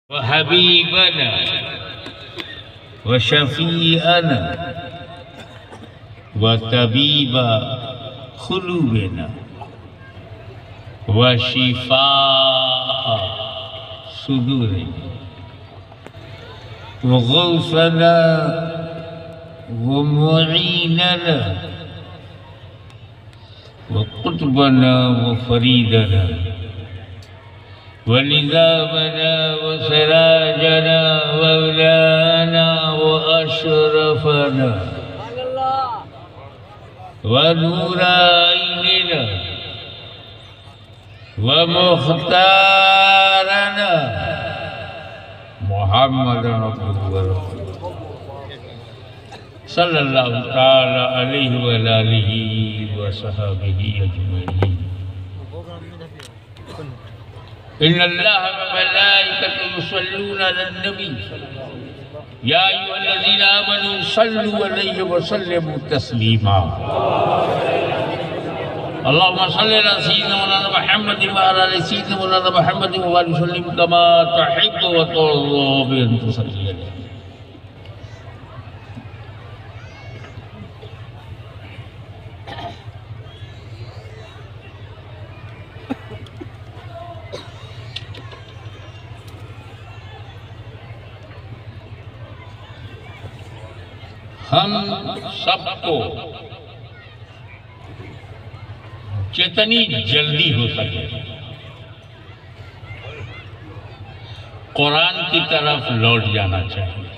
व हबीबना व शफीअना व तबीबा खुलूबना व शिफाअ सुदूरना व गौसना व मुईनना व कुतबना व फरीदना व निज़ामना व सिराजना व औलाना व अशरफना व नूराइनना व मुख्तारना मुहम्मदन सल्लल्लाहु तआला अलैहि व आलिहि व सहाबिहि अजमईन। इन्नल्लाह व मलाइकतहु युसल्लूना अलन नबी या अय्युहल्लज़ीना आमनू सल्लू अलैहि व सल्लिमू तस्लीमा। अल्लाहुम्मा सल्लि अला सय्यिदिना मौलाना मुहम्मद व अला आलि सय्यिदिना मौलाना मुहम्मद व बारिक वसल्लिम कमा तुहिब्बु व तुर्ज़ू बि अन तुसल्ली अलैहि। हम सबको जितनी जल्दी हो सके कुरान की तरफ लौट जाना चाहिए।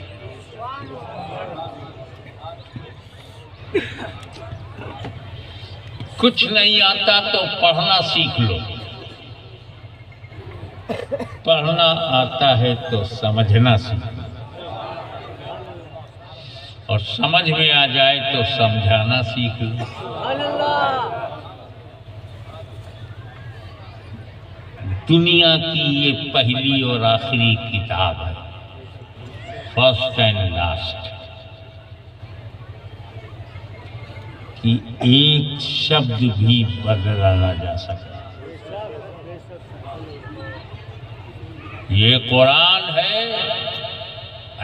कुछ नहीं आता तो पढ़ना सीख लो, पढ़ना आता है तो समझना सीख लो, और समझ में आ जाए तो समझाना सीख लो। दुनिया की ये पहली और आखिरी किताब है, फर्स्ट एंड लास्ट, कि एक शब्द भी बदला ना जा सके। ये कुरान है,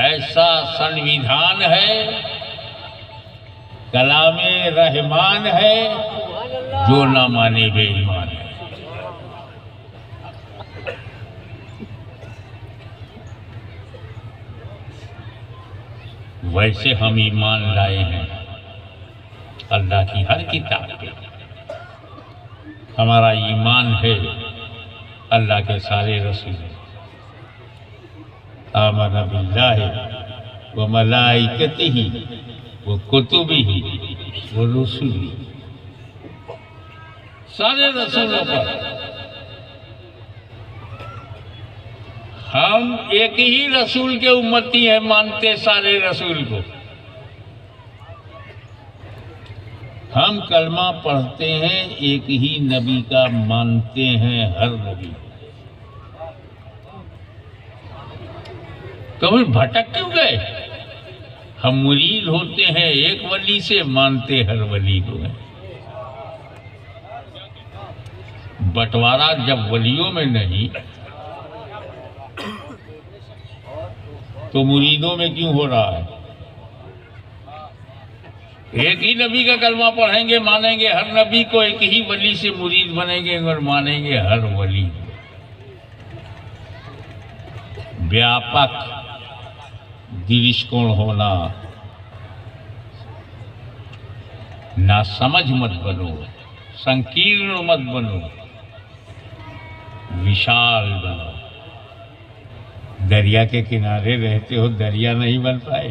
ऐसा संविधान है, कलामे रहमान है, जो ना माने बेईमान है। वैसे हम ईमान लाए हैं अल्लाह की हर किताब पे। हमारा ईमान है अल्लाह के सारे रसूल। आमना बिल्लाहि व मलाइकतिही व कुतुबिही व रुसुली, सारे रसूलों पर हम एक ही रसूल के उम्मती हैं, मानते सारे रसूल को। हम कलमा पढ़ते हैं, एक ही नबी का मानते हैं, हर नबी। कभी भटक क्यों गए? हम मुरीद होते हैं एक वली से, मानते हर वली को है। बंटवारा जब वलियों में नहीं तो मुरीदों में क्यों हो रहा है? एक ही नबी का कलमा पढ़ेंगे, मानेंगे हर नबी को, एक ही वली से मुरीद बनेंगे और मानेंगे हर वली। व्यापक दृष्टिकोण होना, ना समझ मत बनो, संकीर्ण मत बनो, विशाल बनो। दरिया के किनारे रहते हो, दरिया नहीं बन पाए।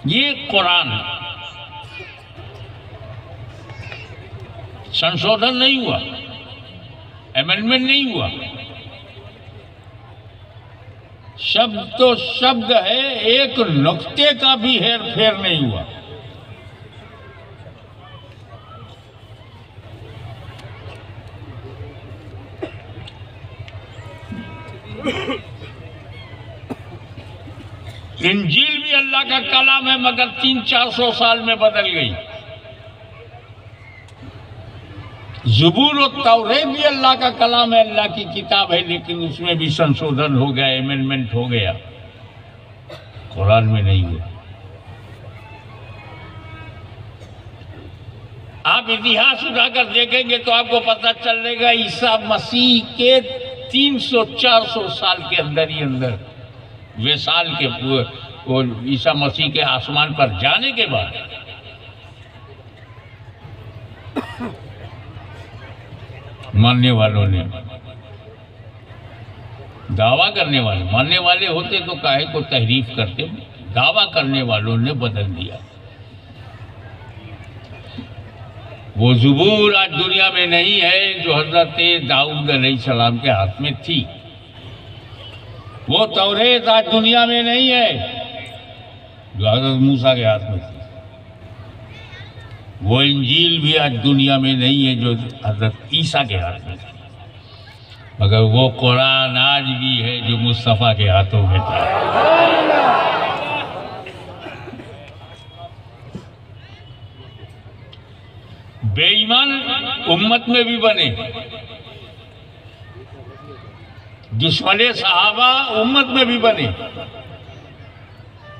ये कुरान संशोधन नहीं हुआ, अमेंडमेंट नहीं हुआ, शब्द तो शब्द है, एक नुक्ते का भी हेर फेर नहीं हुआ। इंजील भी अल्लाह अल्लाह का कलाम है, मगर 300-400 साल में बदल गई। ज़बूर और तौरेत भी अल्लाह का कलाम है, अल्लाह की किताब है, लेकिन उसमें भी संशोधन हो गया, अमेंडमेंट हो गया, कुरान में नहीं हुआ। आप इतिहास उठाकर देखेंगे तो आपको पता चलेगा ईसा मसीह के 300-400 साल के अंदर ही अंदर, वे साल के वो ईसा मसीह के आसमान पर जाने के बाद मानने वालों ने, दावा करने वाले, मानने वाले होते तो काहे को तहरीफ करते, दावा करने वालों ने बदल दिया। वो ज़बूर आज दुनिया में नहीं है जो हज़रत दाऊद अलैहिस्सलाम के हाथ में थी। वो तौरेत आज दुनिया में नहीं है जो हज़रत मूसा के हाथ में थी। वो इंजील भी आज दुनिया में नहीं है जो हज़रत ईसा के हाथ में थी, मगर वो कुरान आज भी है जो मुस्तफ़ा के हाथों में था। बेईमान उम्मत में भी बने, दुश्मने सहाबा उम्मत में भी बने,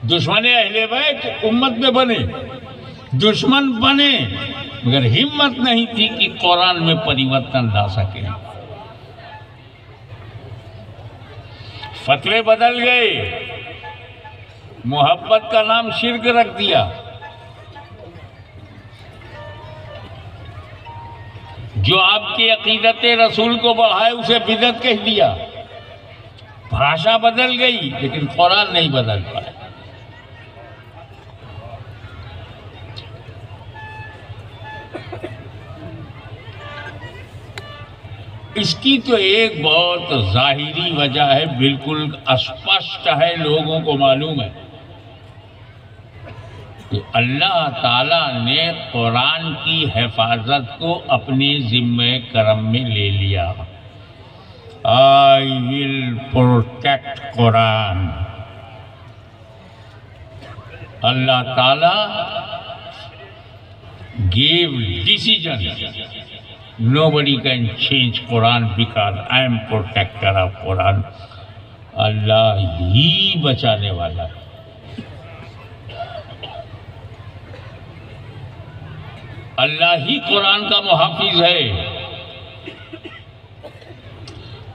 दुश्मने अहले बैत उम्मत में बने, दुश्मन बने, मगर हिम्मत नहीं थी कि कुरान में परिवर्तन ला सके। फतवे बदल गए, मोहब्बत का नाम शिर्क रख दिया, जो आपकी अकीदत रसूल को बढ़ाए उसे बिदअत कह दिया। भाषा बदल गई लेकिन कुरान नहीं बदल पाया। इसकी तो एक बहुत जाहिरी वजह है, बिल्कुल स्पष्ट है, लोगों को मालूम है कि अल्लाह ताला ने कुरान की हिफाजत को अपने ज़िम्मे करम में ले लिया। I will protect Quran. Allah ताला gave decision. Nobody can change Quran because I am protector of Quran. अल्लाह ही बचाने वाला है। अल्लाह ही कुरान का मुहाफिज है।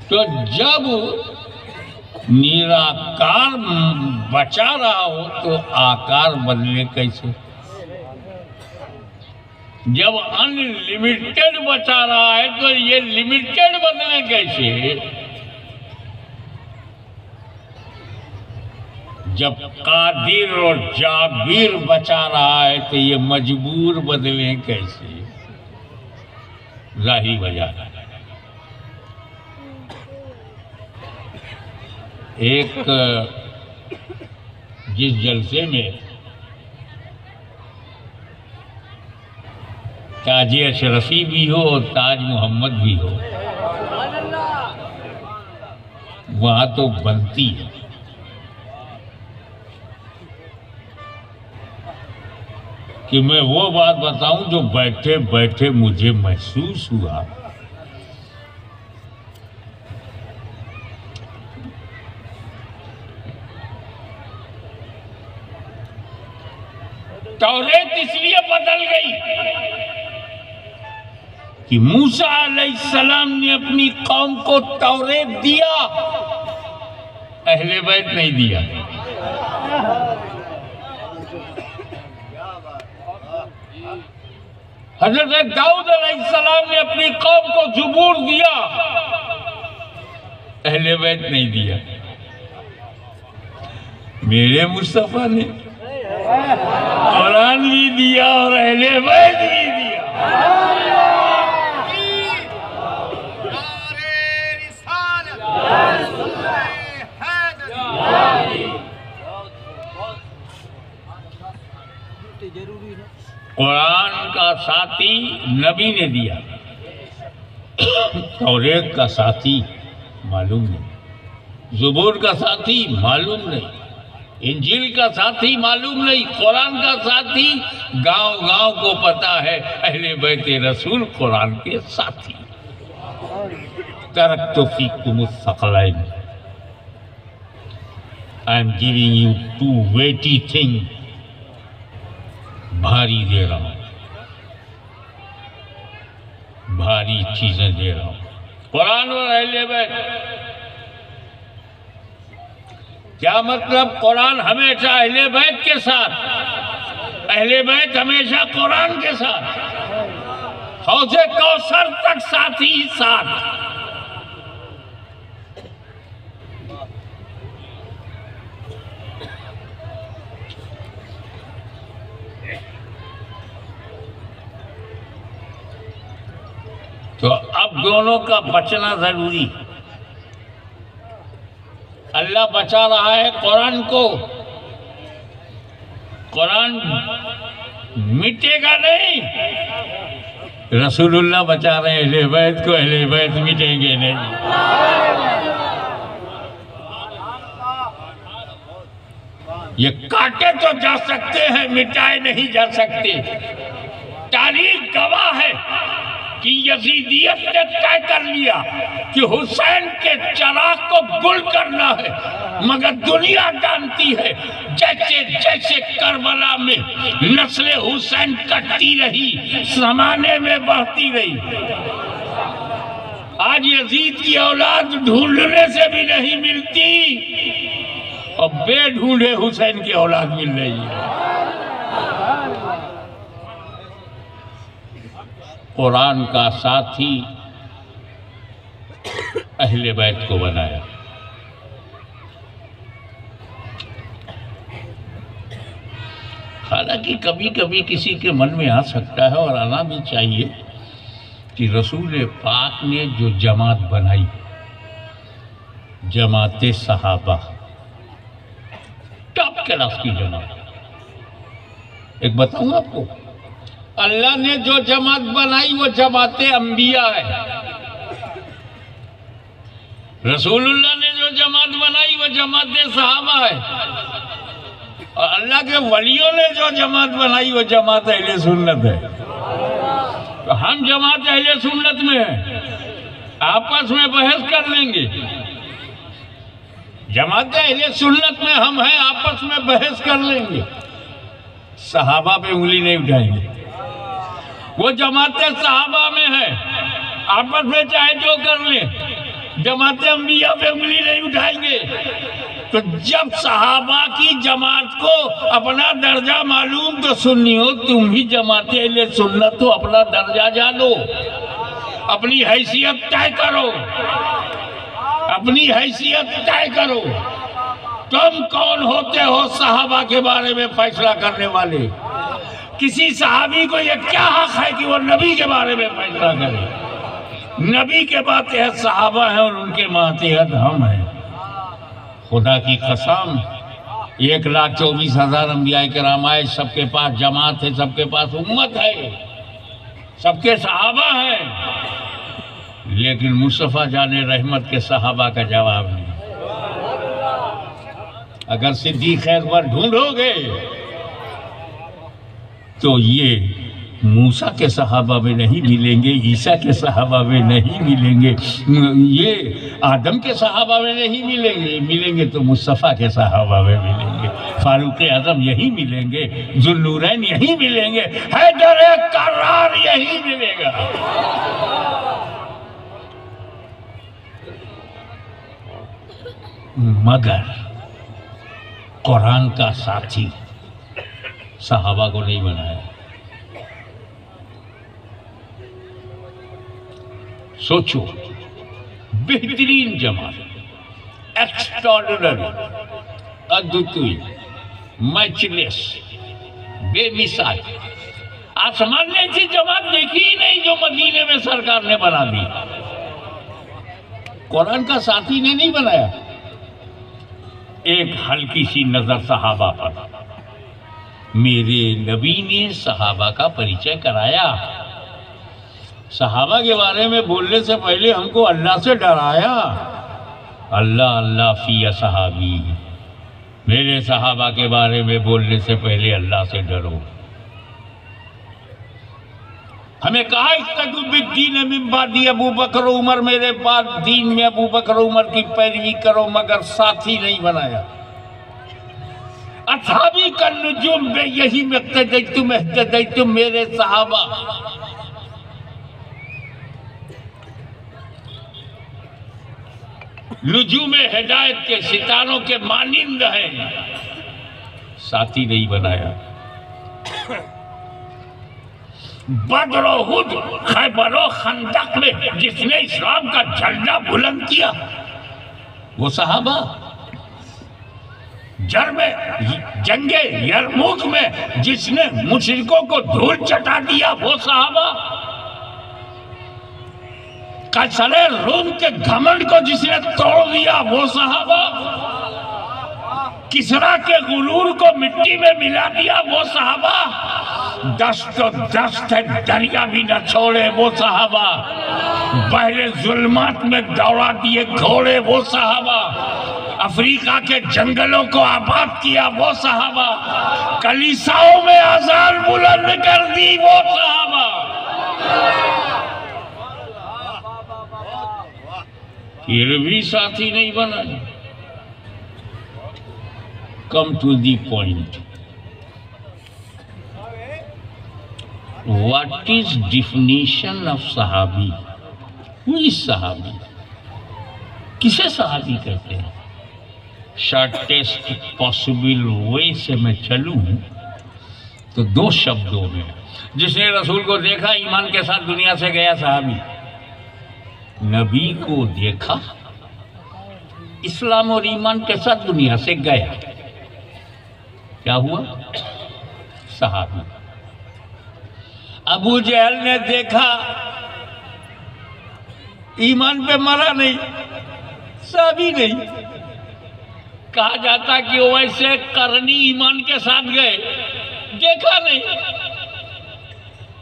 तो जब निराकार बचा रहा हो तो आकार बदले कैसे? जब अनलिमिटेड बचा रहा है तो ये लिमिटेड बदले कैसे? जब कादिर और जाबिर बचा रहा है तो ये मजबूर बदले कैसे? जाहिर वजह। एक जिस जलसे में ताज अशरफी भी हो और ताज मोहम्मद भी हो, वहाँ तो बनती है। कि मैं वो बात बताऊं जो बैठे बैठे मुझे महसूस हुआ। तौरेत इसलिए बदल गई कि मूसा अलैहिस्सलाम ने अपनी कौम को तौरेत दिया, अहले बैत नहीं दिया। हजरत दाऊद अलैहिस्सलाम ने अपनी कौम को ज़बूर दिया, अहले बैत नहीं दिया। मेरे मुस्तफ़ा ने कुरान भी दिया और अहले बैत भी दिया। कुरान का साथी नबी ने दिया, तौरेत का साथी मालूम नहीं, ज़बूर का साथी मालूम नहीं, इंजील का साथी मालूम नहीं, कुरान का साथी गांव गांव को पता है। अहले बैत रसूल कुरान के साथी। तरक्तु फीकुमुस सकलैन, I am giving you two weighty thing, भारी दे रहा हूं, भारी चीजें दे रहा हूं, कुरान और अहले बैत। क्या मतलब? कुरान हमेशा अहले बैत के साथ, अहले बैत हमेशा कुरान के साथ, हौज़े कौसर तक साथ ही साथ। तो अब दोनों का बचना जरूरी। अल्लाह बचा रहा है कुरान को, कुरान मिटेगा नहीं। रसूलुल्लाह बचा रहे हैं अहले बैत को, अहले बैत मिटेंगे नहीं। ये काटे तो जा सकते हैं, मिटाए नहीं जा सकते। तारीख गवाह है कि यजीदियत ने तय कर लिया कि हुसैन के चराग को गुल करना है, मगर दुनिया जानती है जैसे जैसे करबला में नस्ले हुसैन कटती रही, जमाने में बढ़ती रही। आज यजीद की औलाद ढूंढने से भी नहीं मिलती और बेढूंढे हुसैन की औलाद मिल रही है। कुरान का साथी अहले बैत को बनाया। हालांकि कभी कभी किसी के मन में आ सकता है और आना भी चाहिए कि रसूल पाक ने जो जमात बनाई, जमाते सहाबा, टॉप क्लास की जमात। एक बताऊं आपको, अल्लाह ने जो जमात बनाई वो जमाते अंबिया है। रसूलुल्लाह ने जो जमात बनाई वो जमाते सहाबा है। और अल्लाह के वलियों ने जो जमात बनाई वो जमात अहले सुन्नत है। तो हम जमात अहले सुन्नत में हैं, आपस में बहस कर लेंगे। जमात अहले सुन्नत में हम हैं, आपस में बहस कर लेंगे, सहाबा पे उंगली नहीं उठाएंगे। वो जमाते सहाबा में है, आपस में चाहे जो कर ले, जमाते अंबिया पे उंगली नहीं उठाएंगे। तो जब सहाबा की जमात को अपना दर्जा मालूम, तो सुन्नियों तुम भी जमाते अहले सुन्नत हो, अपना दर्जा जानो, अपनी हैसियत तय करो, अपनी हैसियत तय करो। तुम कौन होते हो सहाबा के बारे में फैसला करने वाले? किसी सहाबी को यह क्या हक है कि वो नबी के बारे में फैसला करे? नबी के मातहत सहाबा हैं और उनके मातहत हम हैं। खुदा की कसम, 1,24,000 अंबिया किराम आए, सबके पास जमात है, सबके पास उम्मत है, सबके सहाबा हैं, लेकिन मुस्तफा जाने रहमत के सहाबा का जवाब नहीं। अगर सिद्दीक़ अकबर ढूंढोगे तो ये मूसा के सहाबा में नहीं मिलेंगे, ईसा के सहाबा में नहीं मिलेंगे, ये आदम के सहाबा में नहीं मिलेंगे, मिलेंगे तो मुस्तफ़ा के सहाबा में मिलेंगे, फारूक आज़म यही मिलेंगे, ज़ुन्नूरैन यही मिलेंगे, हैदर कर्रार यही मिलेगा। मगर कुरान का साथी सहाबा को नहीं बनाया। सोचो, बेहतरीन जमात, एक्स्ट्राऑर्डिनरी, अद्वितीय, मैचलेस, बेमिसाल, आसमान ने ऐसी जमात देखी ही नहीं जो मदीने में सरकार ने बना दी। कुरान का साथी ने नहीं बनाया। एक हल्की सी नजर सहाबा पर, मेरे नबी ने सहाबा का परिचय कराया, सहाबा के बारे में बोलने से पहले हमको अल्लाह से डराया। अल्लाह अल्लाह फी सहाबी, मेरे सहाबा के बारे में बोलने से पहले अल्लाह से डरो। हमें कहा इस्तगुद्दीन मिन बादी अबू बकर उमर, मेरे बाद दीन में अबू बकर उमर की पैरवी करो, मगर साथी नहीं बनाया। असहाबी का नुजुम में यही तुम मेरे सहाबा नुजूम हिदायत के सितारों के मानिंद हैं, साथी नहीं बनाया। बदर उहुद खैबर खंदक में जिसने इस्लाम का झंडा बुलंद किया वो सहाबा, जंगे यरमुक में जिसने मुशरिकों को धूल चटा दिया वो सहाबा, कसरे रूम के घमंड को जिसने तोड़ दिया वो सहाबा, किसरा के गुरूर को मिट्टी में मिला दिया वो सहाबा, दस्त तो दस्त है दरिया भी न छोड़े वो सहाबा, बहरे जुल्मात में दौड़ा दिए घोड़े वो सहाबा, अफ्रीका के जंगलों को आबाद किया वो सहाबा, कलीसाओं में आजान बुलंद कर दी वो सहाबा। फिर भी साथी नहीं बना। Come to the point. What is definition of सहाबी? हु इज सहाबी? किसे सहाबी कहते हैं? शॉर्टेस्ट पॉसिबल वे से मैं चलूं तो दो शब्दों में, जिसने रसूल को देखा ईमान के साथ दुनिया से गया सहाबी, नबी को देखा इस्लाम और ईमान के साथ दुनिया से गया, क्या हुआ? सहाबी। अबू जहल ने देखा ईमान पे मरा नहीं, सहाबी नहीं। कहा जाता कि वैसे करनी ईमान के साथ गए, देखा नहीं,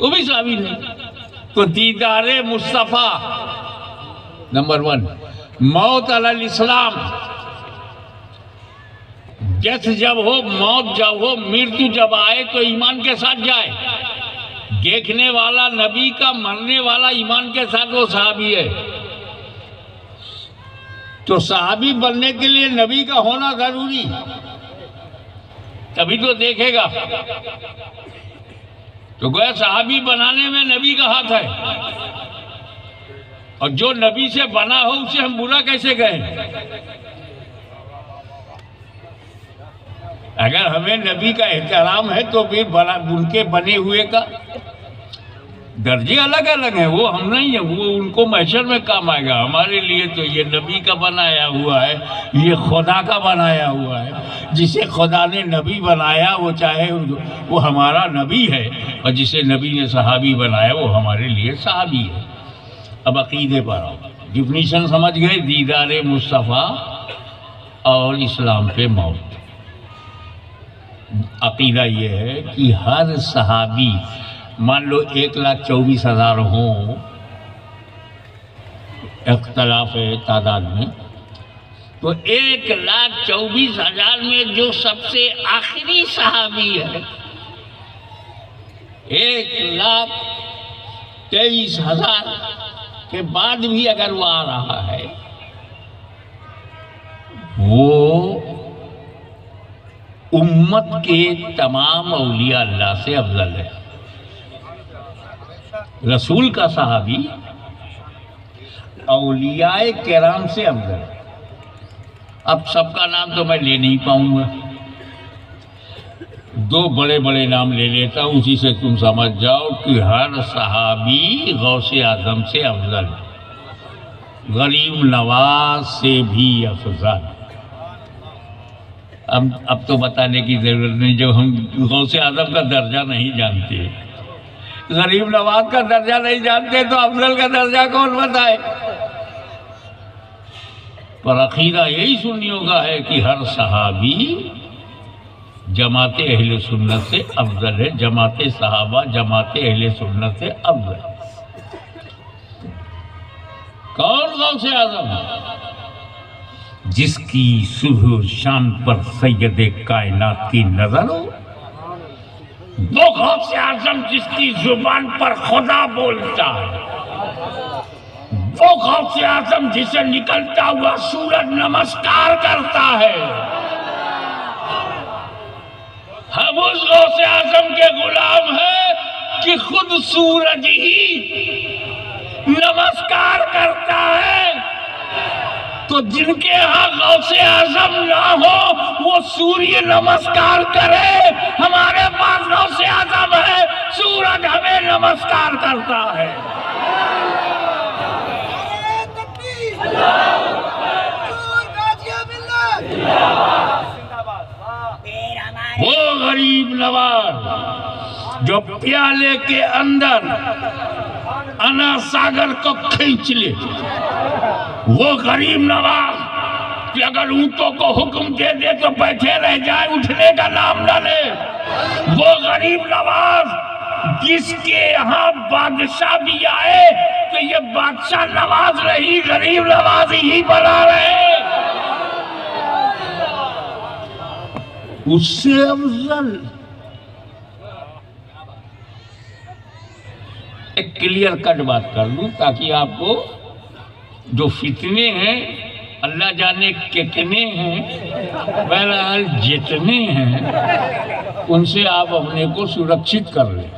वो भी सहाबी नहीं। तो दीदारे मुस्तफा नंबर 1, मौत अलल इस्लाम, डेथ जब हो, मौत जब हो, मृत्यु जब आए तो ईमान के साथ जाए। देखने वाला नबी का, मरने वाला ईमान के साथ, वो सहाबी है। तो सहाबी बनने के लिए नबी का होना जरूरी, तभी तो देखेगा। तो गया सहाबी बनाने में नबी का हाथ है, और जो नबी से बना हो उसे हम बुरा कैसे कहें? अगर हमें नबी का एहतराम है तो फिर उनके बने हुए का दर्जे अलग अलग हैं, वो हम नहीं है, वो उनको महशर में काम आएगा। हमारे लिए तो ये नबी का बनाया हुआ है, ये खुदा का बनाया हुआ है। जिसे खुदा ने नबी बनाया वो चाहे वो हमारा नबी है, और जिसे नबी ने सहाबी बनाया वो हमारे लिए सहाबी है। अब अकीदे पर आओ। डिफिनीशन समझ गए? दीदारे मुस्तफ़ा और इस्लाम पे मौत। अकीदा ये है कि हर सहाबी, मान लो 1,24,000 हो, इख्तलाफ है तादाद में, तो 1,24,000 में जो सबसे आखिरी सहाबी है, 1,23,000 के बाद भी अगर वो आ रहा है, वो उम्मत के तमाम औलिया अल्लाह से अफजल है। रसूल का सहाबी औलियाए किराम से अफजल। अब सबका नाम तो मैं ले नहीं पाऊंगा, 2 बड़े बड़े नाम ले लेता हूँ, उसी से तुम समझ जाओ कि हर सहाबी गौसे आजम से अफजल, गरीब नवाज से भी अफजल। अब तो बताने की जरूरत नहीं, जब हम गौसे आजम का दर्जा नहीं जानते, गरीब नवाज का दर्जा नहीं जानते, तो अफजल का दर्जा कौन बताए? पर अकीदा यही सुन्नियों का है कि हर सहाबी जमाते अहले सुन्नत से अफजल है, जमाते सहाबा जमाते अहले सुन्नत से अफजल। कौन गौसे आजम? जिसकी सुबह शाम पर सैयदे कायनात की नजर हो, वो गौसे आजम जिसकी जुबान पर खुदा बोलता है, वो गौसे आजम जिसे निकलता हुआ सूरज नमस्कार करता है। हम उस गौसे आजम के गुलाम हैं कि खुद सूरज ही नमस्कार करता है। तो जिनके यहाँ गौसे आजम ना हो वो सूर्य नमस्कार करे। हमारे पास गौसे आजम है, सूरज हमें नमस्कार करता है। वो गरीब नवाज जो प्याले के अंदर अना सागर को खींच ले, वो गरीब नवाज कि अगर ऊंटों को हुक्म दे दे तो बैठे रह जाए, उठने का नाम न ले। वो गरीब नवाज जिसके यहाँ बादशाह भी आए तो ये बादशाह नवाज नहीं, गरीब नवाज ही बना रहे। उससे अफजल एक क्लियर कट बात कर लूं ताकि आपको जो फितने हैं अल्लाह जाने कितने हैं, बहरहाल जितने हैं उनसे आप अपने को सुरक्षित कर लें।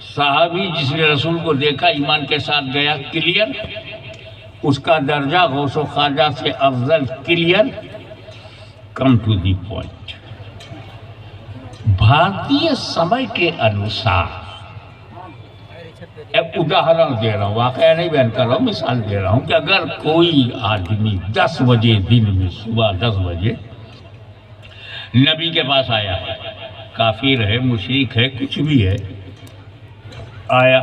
साहबी जिसने रसूल को देखा ईमान के साथ गया, क्लियर, उसका दर्जा गौसो ख्वाजा से अफजल, clear. Come to the point. भारतीय समय के अनुसार एक उदाहरण दे रहा हूँ, वाकया नहीं बयान कर रहा हूँ, मिसाल दे रहा हूँ कि अगर कोई आदमी 10 बजे दिन में, सुबह 10 बजे नबी के पास आया, काफिर है, मुशरिक है, कुछ भी है, आया,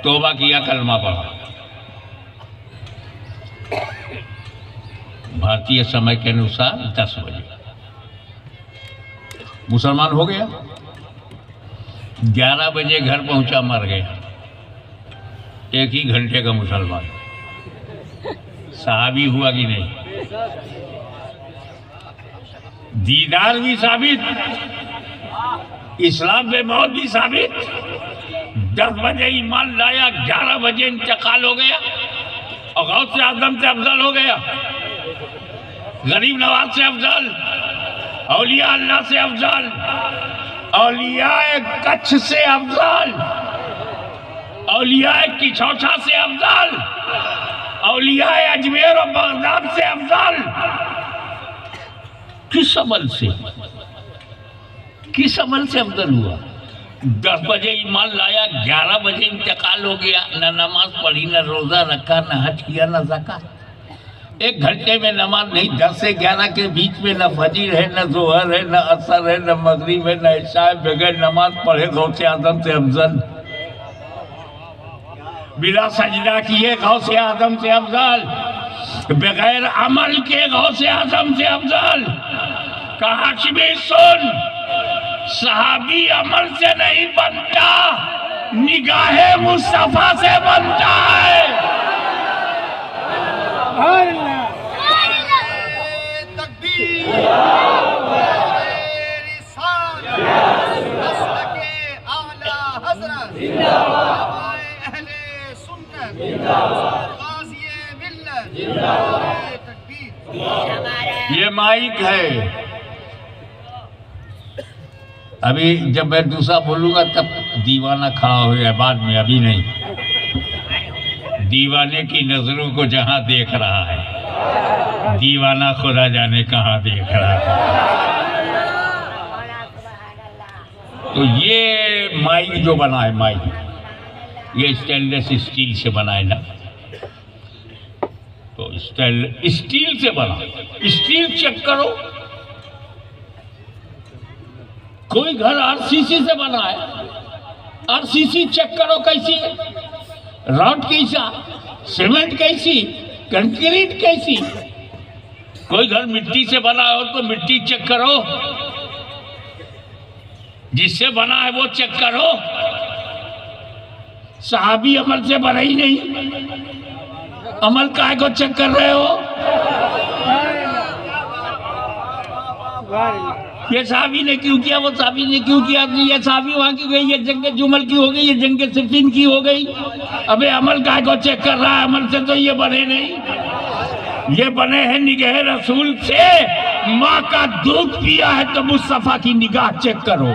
तौबा किया, कलमा पढ़ा, भारतीय समय के अनुसार 10 बजे मुसलमान हो गया। 11 बजे घर पहुंचा, मर गया। एक ही घंटे का मुसलमान, सहाबी हुआ कि नहीं? दीदार भी साबित, इस्लाम में मौत भी साबित। 10 बजे ईमान लाया, 11 बजे इंतकाल हो गया और गौस से आजम से अफजल हो गया, गरीब नवाज से अफजल, औलिया अल्लाह से अफजल, औलिया कच्छ से अफजल, औलिया किछौछा से अफजल, औलिया अजमेर और बगदाद से अफजल। किस अमल से अफजल हुआ? 10 बजे ईमान लाया, 11 बजे इंतकाल हो गया, न नमाज पढ़ी, न रोजा रखा, न हज किया, न ज़कात। 1 घंटे में नमाज नहीं, 10 से 11 के बीच में न फजीर है, न जोहर है, न असर है, न मगरिब है, न इशा है, बगैर नमाज पढ़े गौसे आजम से अफजल। बिना सजदा किए गौसे आजम से अफजल, बगैर अमल के गौसे आजम से अफजल। कहा भी सुन, सहाबी अमल से नहीं बनता, निगाहे मुस्तफा से बनता है। ये माइक है। अभी जब मैं दूसरा बोलूंगा तब दीवाना खड़ा हो जाए, बाद में, अभी नहीं। दीवाने की नजरों को जहां देख रहा है, दीवाना खुदा जाने कहां देख रहा है। तो ये माइक जो बना है, माइक ये स्टेनलेस स्टील से बना है ना, तो स्टील से बना, स्टील चेक करो। कोई घर आरसीसी से बना है, आरसीसी चेक करो कैसी है, रॉड कैसा, सीमेंट कैसी, कंक्रीट कैसी। कोई घर मिट्टी से बना हो तो मिट्टी चेक करो, जिससे बना है वो चेक करो। सहाबी अमल से बना ही नहीं, अमल काहे को चेक कर रहे हो? ये साहबी ने क्यों किया, वो साहबी ने क्यों किया, ये साहबी वहां की गई, ये जंग जुमल की हो गई, ये जंग सिफिन की हो गई। अबे अमल काय को चेक कर रहा है, अमल से तो ये बने नहीं, ये बने हैं निगाह रसूल से। माँ का दूध पिया है तो मुस्तफा की निगाह चेक करो।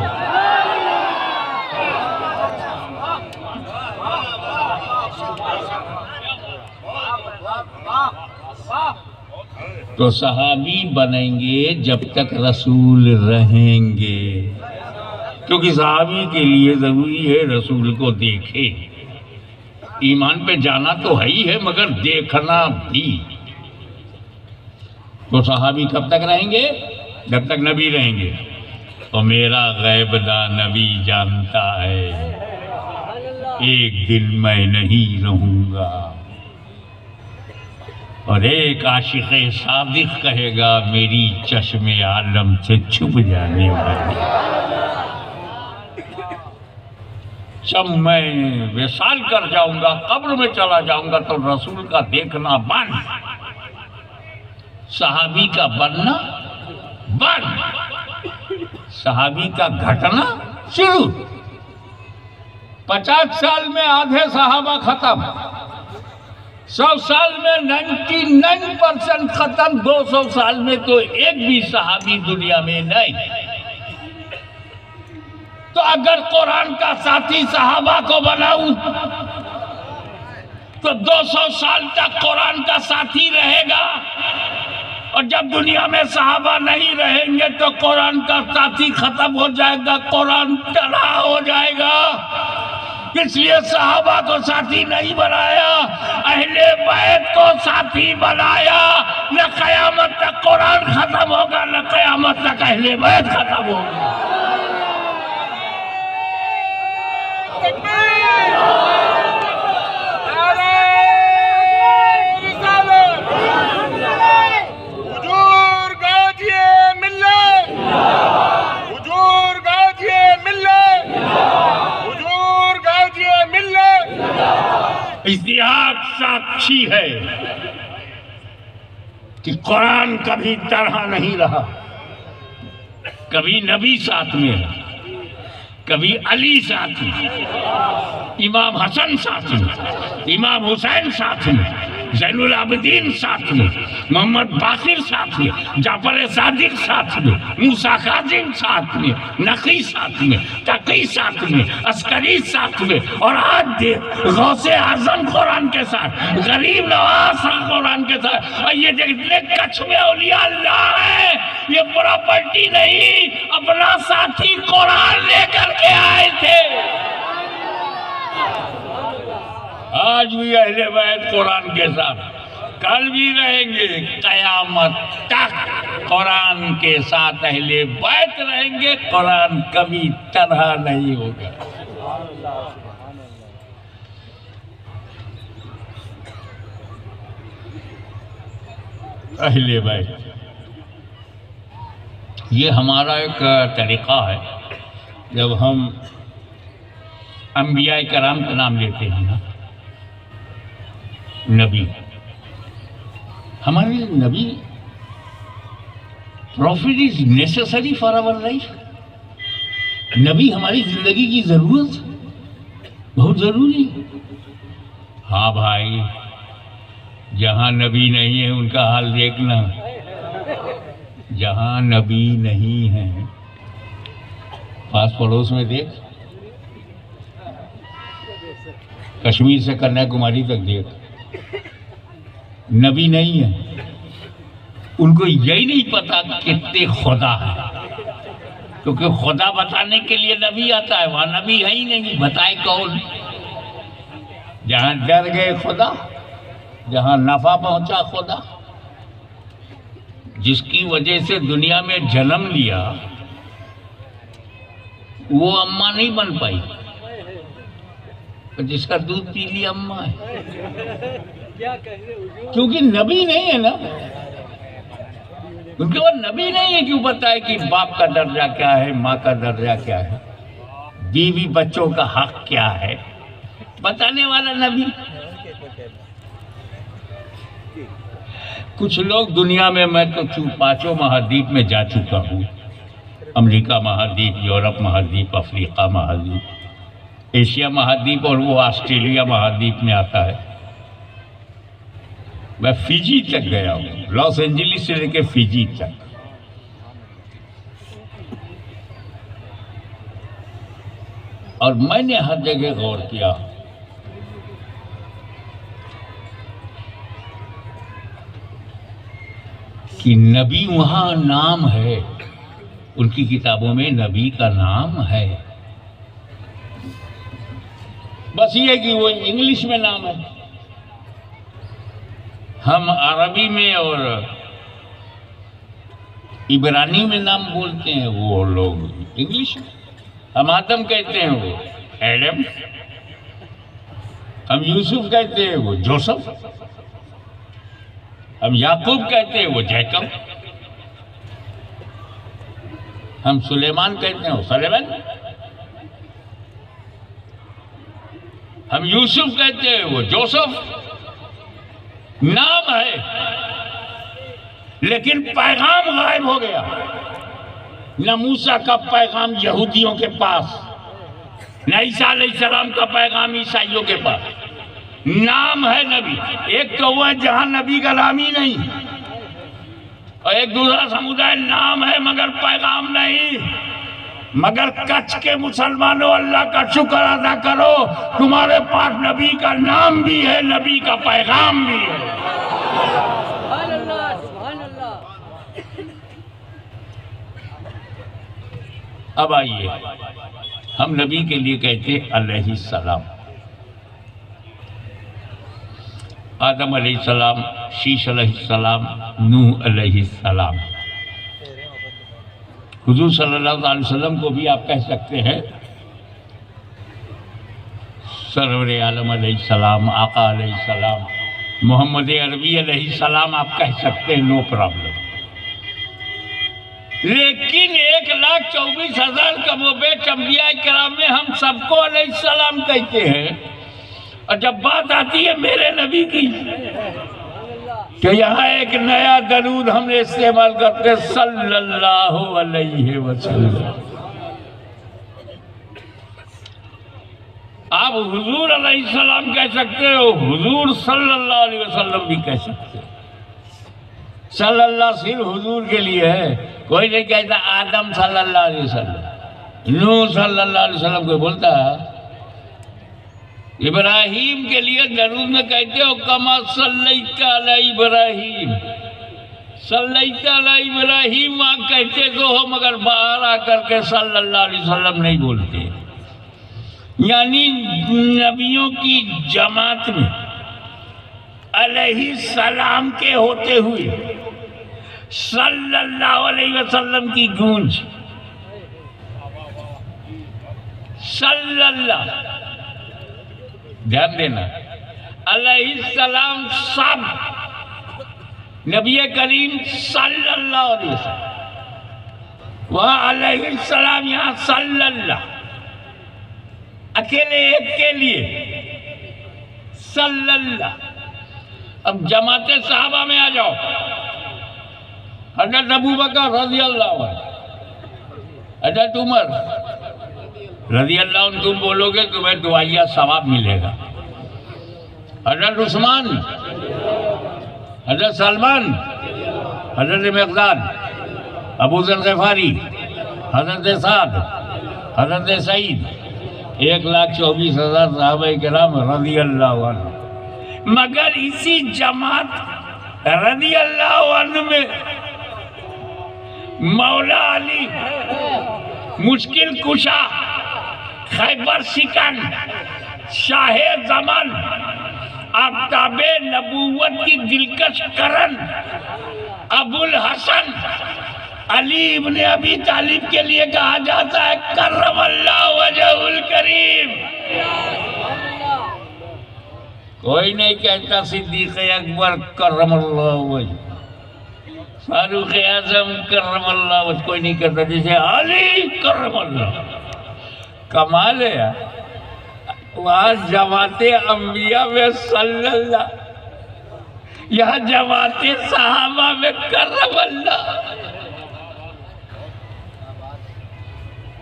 तो सहाबी बनेंगे जब तक रसूल रहेंगे, क्योंकि सहाबी के लिए जरूरी है रसूल को देखे। ईमान पे जाना तो है ही है, मगर देखना भी। तो सहाबी कब तक रहेंगे? जब तक नबी रहेंगे। तो मेरा गैबदा नबी जानता है, एक दिन मैं नहीं रहूंगा। और एक आशिक़े सादिक कहेगा, मेरी चश्मे आलम से छुप जाने वाली। जब मैं विसाल कर जाऊंगा, कब्र में चला जाऊंगा, तो रसूल का देखना बंद, सहाबी का बनना बंद, सहाबी का घटना शुरू। 50 साल में आधे सहाबा खत्म, 100 साल में 99% खत्म, 200 साल में तो एक भी सहाबी दुनिया में नहीं। तो अगर कुरान का साथी सहाबा को बनाऊं तो 200 साल तक कुरान का साथी रहेगा, और जब दुनिया में सहाबा नहीं रहेंगे तो कुरान का साथी खत्म हो जाएगा, कुरान तबाह हो जाएगा। इसलिए सहाबा को साथी नहीं बनाया, अहले बैत को साथी बनाया। न कयामत तक कुरान खत्म होगा, न कयामत तक अहले बैत खत्म होगा। इतिहास साक्षी है कि कुरान कभी तरह नहीं रहा। कभी नबी साथ में रहा, कभी अली साथ में, इमाम हसन साथ में, इमाम हुसैन साथ में, ज़ैनुल आबिदीन साथ में, मोहम्मद बाकिर साथ में, जाफर सादिक साथ में, मूसा काज़िम साथ में, नकी साथ में, तकी साथ में, अस्करी साथ में, और आज देख गौसे आजम कुरान के साथ, गरीब नवाज कुरान के साथ। और ये जितने कच्छ में औलिया अल्लाह है, ये प्रॉपर्टी नहीं, अपना साथी कुरान लेकर के आए थे। आज भी अहले बैत कुरान के साथ, कल भी रहेंगे, कयामत तक कुरान के साथ अहले बैत रहेंगे। कुरान कभी तरह नहीं होगा। अहले बैत ये हमारा एक तरीक़ा है। जब हम अंबिया कराम का नाम लेते हैं ना, नबी, हमारे नबी, prophet is necessary for our life. नबी हमारी जिंदगी की जरूरत, बहुत जरूरी। हाँ भाई, जहां नबी नहीं है उनका हाल देखना। जहां नबी नहीं है, पास पड़ोस में देख, कश्मीर से कन्याकुमारी तक देख, नबी नहीं है। उनको यही नहीं पता कितने खुदा है, क्योंकि खुदा बताने के लिए नबी आता है, वहां नबी है ही नहीं, बताए कौन। जहां डर गए खुदा, जहां नफा पहुंचा खुदा, जिसकी वजह से दुनिया में जन्म लिया, वो अम्मा नहीं बन पाई, जिसका दूध पी लिया अम्मा है, क्योंकि नबी नहीं है ना। उनके बाद नबी नहीं है, क्यों बताए कि बाप का दर्जा क्या है, माँ का दर्जा क्या है, बीवी बच्चों का हक क्या है, बताने वाला नबी। कुछ लोग दुनिया में, मैं तो 5 महाद्वीप में जा चुका हूँ, अमेरिका महाद्वीप, यूरोप महाद्वीप, अफ्रीका महाद्वीप, एशिया महाद्वीप और वो ऑस्ट्रेलिया महाद्वीप में आता है। मैं फिजी तक गया हूँ, लॉस एंजलिस से लेकर फिजी तक। और मैंने हर जगह गौर किया कि नबी वहां नाम है, उनकी किताबों में नबी का नाम है, बस ये कि वो इंग्लिश में नाम है। हम अरबी में और इब्रानी में नाम बोलते हैं, वो लोग इंग्लिश में। हम आदम कहते हैं, वो एडम। हम यूसुफ कहते हैं, वो जोसेफ। हम याकूब कहते हैं, वो जैकब। हम सुलेमान कहते हैं, वो सलेमान। हम यूसुफ कहते हैं, वो जोसेफ। नाम है, लेकिन पैगाम गायब हो गया। न मूसा का पैगाम यहूदियों के पास, न ईसा अलैहिस्सलाम का पैगाम ईसाइयों के पास। नाम है नबी। एक तो वो है जहां नबी का नाम ही नहीं, और एक दूसरा समुदाय नाम है मगर पैगाम नहीं। मगर कच्छ के मुसलमानों, अल्लाह का शुक्र अदा करो, तुम्हारे पास नबी का नाम भी है, नबी का पैगाम भी है। अब आइए, हम नबी के लिए कहते अलैहिस्सलाम। आदम अलैहिस्सलाम, शीश अलैहिस्सलाम, नूह अलैहिस्सलाम। हुजूर सल्लल्लाहु अलैहि वसल्लम को भी आप कह सकते हैं सरवर आलम अलैहिस्सलाम, आका अलैहिस्सलाम, मोहम्मद अरबी अलैहिस्सलाम आप कह सकते हैं, नो प्रॉब्लम। लेकिन 1,24,000 कमोबेश अंबिया किराम में हम सबको अलैहिस्सलाम कहते हैं, और जब बात आती है मेरे नबी की, तो यहाँ एक नया दरूद हमने इस्तेमाल करते, सल्लल्लाहु अलैहि वसल्लम। आप हुजूर अलैहिस्सलाम कह सकते हो, हुजूर सल्लल्लाहु अलैहि वसल्लम भी कह सकते हो। सल्लल्लाहु सिर्फ हुजूर के लिए है, कोई नहीं कहता आदम सल्लल्लाहु अलैहि वसल्लम, नूह सल्लल्लाहु अलैहि वसल्लम कोई बोलता है। इब्राहिम के लिए दरूद में कहते हो कमा सल्लैता अला इब्राहिम, सल्लैता अला इब्राहिम वहाँ कहते तो हो, मगर बाहर आकर के सल्लल्लाहु अलैहि वसल्लम नहीं बोलते। यानी नबियों की जमात में अलैहिस्सलाम के होते हुए सल्लल्लाहु अलैहि वसल्लम की गूंज। सल्लल्लाहु, ध्यान देना, अलैहिस्सलाम सब, नबी करीम सल्लल्लाहु अलैहि वसल्लम, वहाँ अलैहिस्सलाम, यहाँ सल्लल्लाहु, अकेले एक के लिए सल्लल्लाहु। अब जमाते साहबा में आ जाओ, हज़रत अबू बकर रज़ी अल्लाह अन्हु, हज़रत उमर रज़ी अल्लाह अन्हु, तुम बोलोगे तुम्हें दुआया सवाब मिलेगा। हज़रत उस्मान, हज़रत सलमान, हज़रत मिक़दाद, अबू ज़र ग़िफ़ारी, हज़रत साद, हज़रत सईद, 1,24,000 सहाबाए किराम रज़ी अल्लाह अन्हु। मगर इसी जमात रज़ी अल्लाह अन्हु में मौला अली, मुश्किल कुशा, खैबर शिकन, शाहे ज़मान, आफ्ताबे नबूवत की दिलकश करन, अबुल हसन अली इब्न अबी तालिब के लिए कहा जाता है करमल्लाहु वजहुल करीम। कोई नहीं कहता सिद्दीक़ अकबर करमल्लाहु वजहु, फारूक आज़म करमल्लाहु वजहु, कोई नहीं कहता जैसे अली करमल्लाहु। कमाल है यार, वहाँ जमाते अंबिया में सल्लल्लाहु, यह जमाते सहाबा में करम अल्लाह,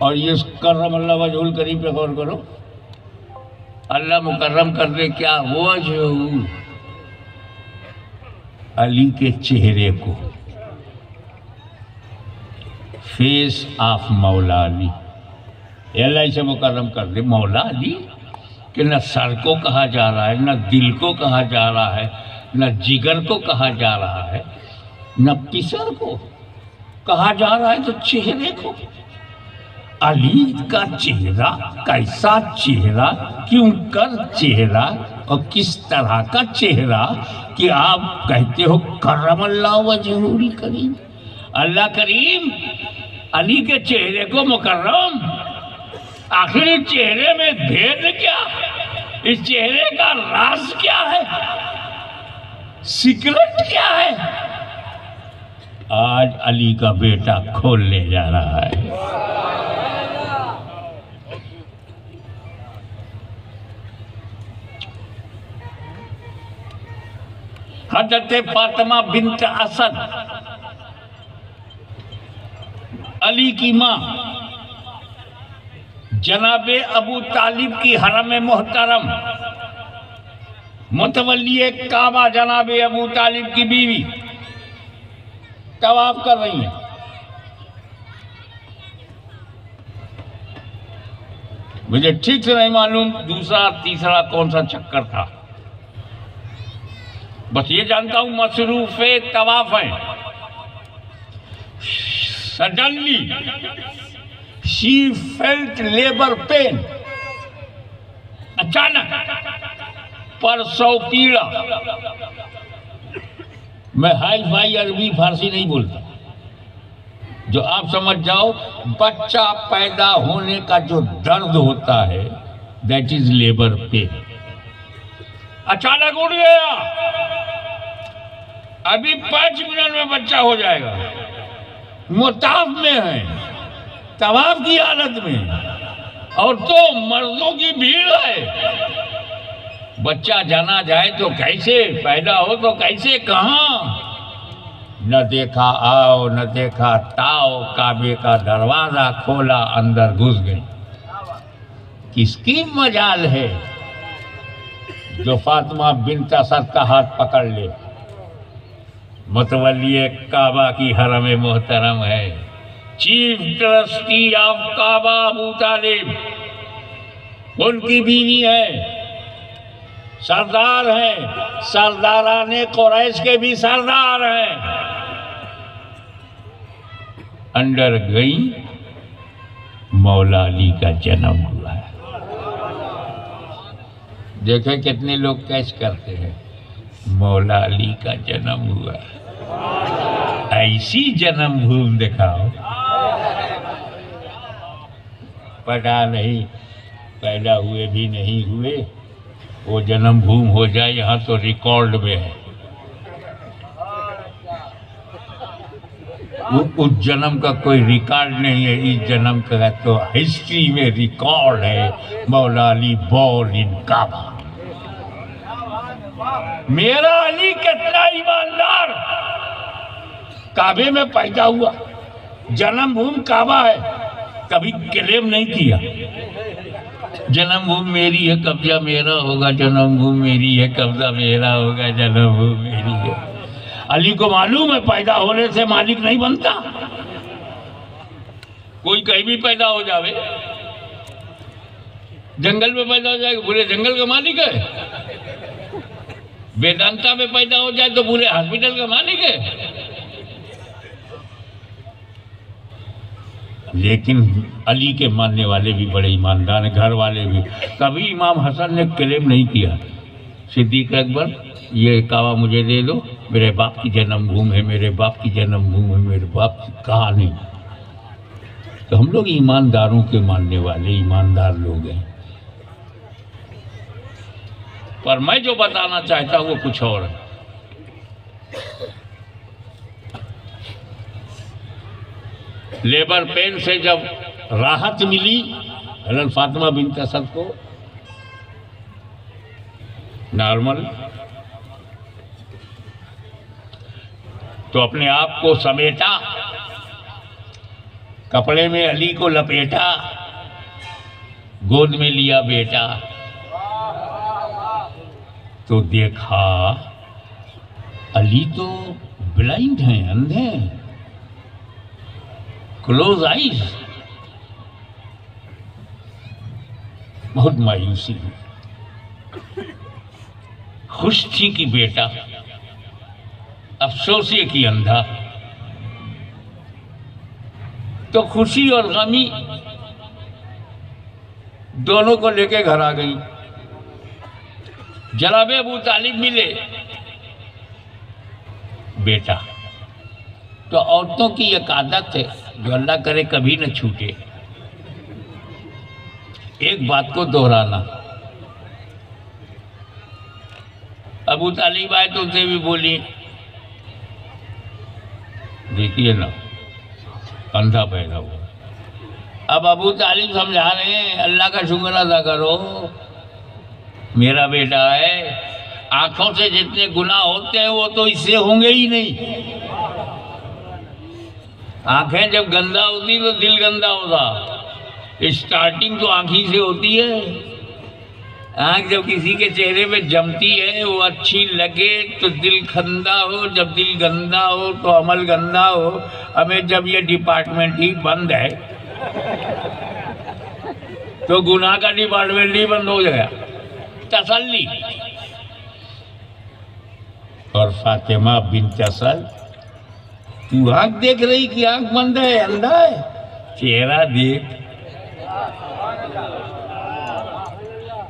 और ये करम अल्लाह वजहुल करीम पे गौर करो। अल्लाह मुकर्रम कर दे क्या? वो जो अली के चेहरे को, फेस ऑफ मौला अली, अल्लाह इसे मुकर्रम कर दे। मौला अली कि न सर को कहा जा रहा है, न दिल को कहा जा रहा है, न जिगर को कहा जा रहा है, न पिसर को कहा जा रहा है, तो चेहरे को। अली का चेहरा कैसा चेहरा, क्यों कर चेहरा, और किस तरह का चेहरा कि आप कहते हो करमल्लाहु वजहुल करीम। अल्लाह करीम अली के चेहरे को मुकर्रम। आखिर इस चेहरे में भेद क्या, इस चेहरे का राज क्या है, सीक्रेट क्या है, आज अली का बेटा खोलने जा रहा है। हज़रत फातिमा बिन्त असद, अली की माँ, जनाबे अबू तालिब की हरम मोहतरम, मुतवल्ली काबा जनाबे अबू तालिब की बीवी तवाफ कर रही है। मुझे ठीक से नहीं मालूम दूसरा तीसरा कौन सा चक्कर था, बस ये जानता हूं मसरूफे तवाफ है। Suddenly she felt labour pain, अचानक प्रसव पीड़ा। मैं हाई फाई अरबी फारसी नहीं बोलता, जो आप समझ जाओ बच्चा पैदा होने का जो दर्द होता है, दैट इज लेबर पेन। अचानक उठ गया, अभी 5 मिनट में बच्चा हो जाएगा। मुताफ में है, तवाफ की हालत में, और तो मर्दों की भीड़ है। बच्चा जाना जाए तो कैसे, पैदा हो तो कैसे, कहाँ, न देखा आओ न देखा ताओ, काबे का दरवाजा खोला, अंदर घुस गई। किसकी मजाल है जो फातिमा बिन्त असद का हाथ पकड़ ले। मुतवल्ली काबा की हरम मोहतरम है, चीफ ट्रस्टी ऑफ काबा अबू तालिब, उनकी बीवी है, सरदार हैं, सरदाराने कुरैश के भी सरदार हैं। अंदर गई, मौला अली का जन्म हुआ है। देखे कितने लोग कैच करते हैं, मौला अली का जन्म हुआ है। ऐसी जन्मभूमि दिखाओ, पता नहीं पैदा हुए भी नहीं हुए, वो जन्मभूमि हो जाए। यहाँ तो रिकॉर्ड में है, उस जन्म का कोई रिकॉर्ड नहीं है, इस जन्म का तो हिस्ट्री में रिकॉर्ड है। मौला अली बोर्न इन काबा। मेरा अली कितना ईमानदार, काबे में पैदा हुआ, जन्मभूमि काबा है, कभी क्लेम नहीं किया जन्मभूमि मेरी है, कब्जा मेरा होगा, जन्मभूमि मेरी है, कब्जा मेरा होगा, जन्मभूमि मेरी है। अली को मालूम है पैदा होने से मालिक नहीं बनता, कोई कहीं भी पैदा हो जावे, जंगल में पैदा हो जाए पूरे जंगल का मालिक है, वेदांता में पैदा हो जाए तो पूरे हॉस्पिटल का मालिक है। लेकिन अली के मानने वाले भी बड़े ईमानदार हैं, घर वाले भी। कभी इमाम हसन ने क्लेम नहीं किया, सिद्दीक अकबर ये काबा मुझे दे दो, मेरे बाप की जन्मभूमि है, मेरे बाप की जन्मभूमि है, मेरे बाप की, कहा नहीं। तो हम लोग ईमानदारों के मानने वाले ईमानदार लोग हैं। पर मैं जो बताना चाहता हूँ वो कुछ और है। लेबर पेन से जब राहत मिली हज़रत फातिमा बिन्त असद को, नॉर्मल तो अपने आप को समेटा, कपड़े में अली को लपेटा, गोद में लिया बेटा, तो देखा अली तो ब्लाइंड हैं, अंधे हैं, क्लोज आइज। बहुत मायूसी हुई। खुश थी कि बेटा, अफसोस ये कि अंधा। तो खुशी और गमी दोनों को लेके घर आ गई। जनाबे अबू तालिब मिले। बेटा, तो औरतों की एक आदत है जो अल्लाह करे कभी न छूटे, एक बात को दोहराना। अबू तालिब आए तो उनसे भी बोली, देखिए ना, अंधा पैदा हुआ। अब अबू तालिब समझा रहे हैं, अल्लाह का शुक्र अदा करो, मेरा बेटा है। आंखों से जितने गुनाह होते हैं वो तो इससे होंगे ही नहीं। आंखें जब गंदा होती तो दिल गंदा होता। स्टार्टिंग तो आंखी से होती है। आंख जब किसी के चेहरे पे जमती है, वो अच्छी लगे तो दिल गंदा हो, जब दिल गंदा हो तो अमल गंदा हो। हमें जब ये डिपार्टमेंट ही बंद है तो गुनाह का डिपार्टमेंट ही बंद हो गया। तसल्ली। और फातिमा बिन्त असल, तू आंख देख रही कि आंख बंद है, अंधा है? चेहरा देख।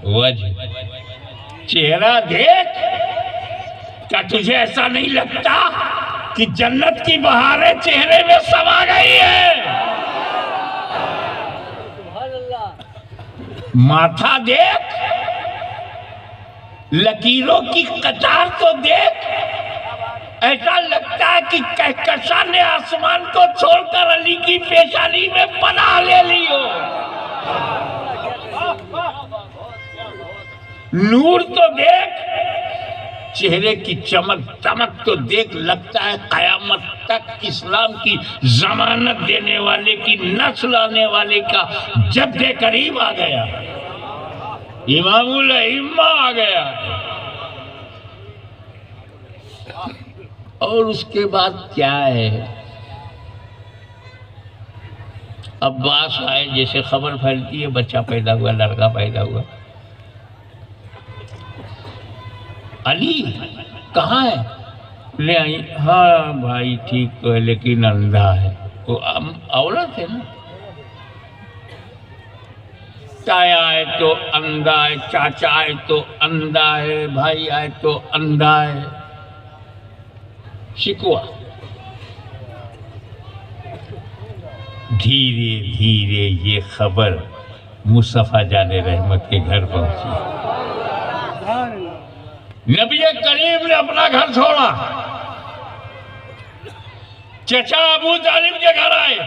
वजह चेहरा देख। क्या तुझे ऐसा नहीं लगता कि जन्नत की बहारें चेहरे में समा गई है? माथा देख, लकीरों की कतार तो देख। ऐसा लगता है कि कहकशां ने आसमान को छोड़कर अली की पेशानी में पनाह ले ली हो। नूर तो देख, चेहरे की चमक दमक तो देख। लगता है कयामत तक इस्लाम की जमानत देने वाले की नस्ल आने वाले का जद्दे करीब आ गया, इमामुल अइम्मा आ गया। और उसके बाद क्या है? अब्बास आए, जैसे खबर फैलती है बच्चा पैदा हुआ, लड़का पैदा हुआ। अली कहाँ है? ले आई। हाँ भाई ठीक तो है लेकिन अंधा है। वो औरत है ना। ताया आए तो अंधा है, चाचा आए तो अंधा है, भाई आए तो अंधा है। शिकवा। धीरे धीरे ये खबर मुस्तफा जाने रहमत के घर पहुंची। नबी करीम ने अपना घर छोड़ा, चचा अबू तालिब के घर आए।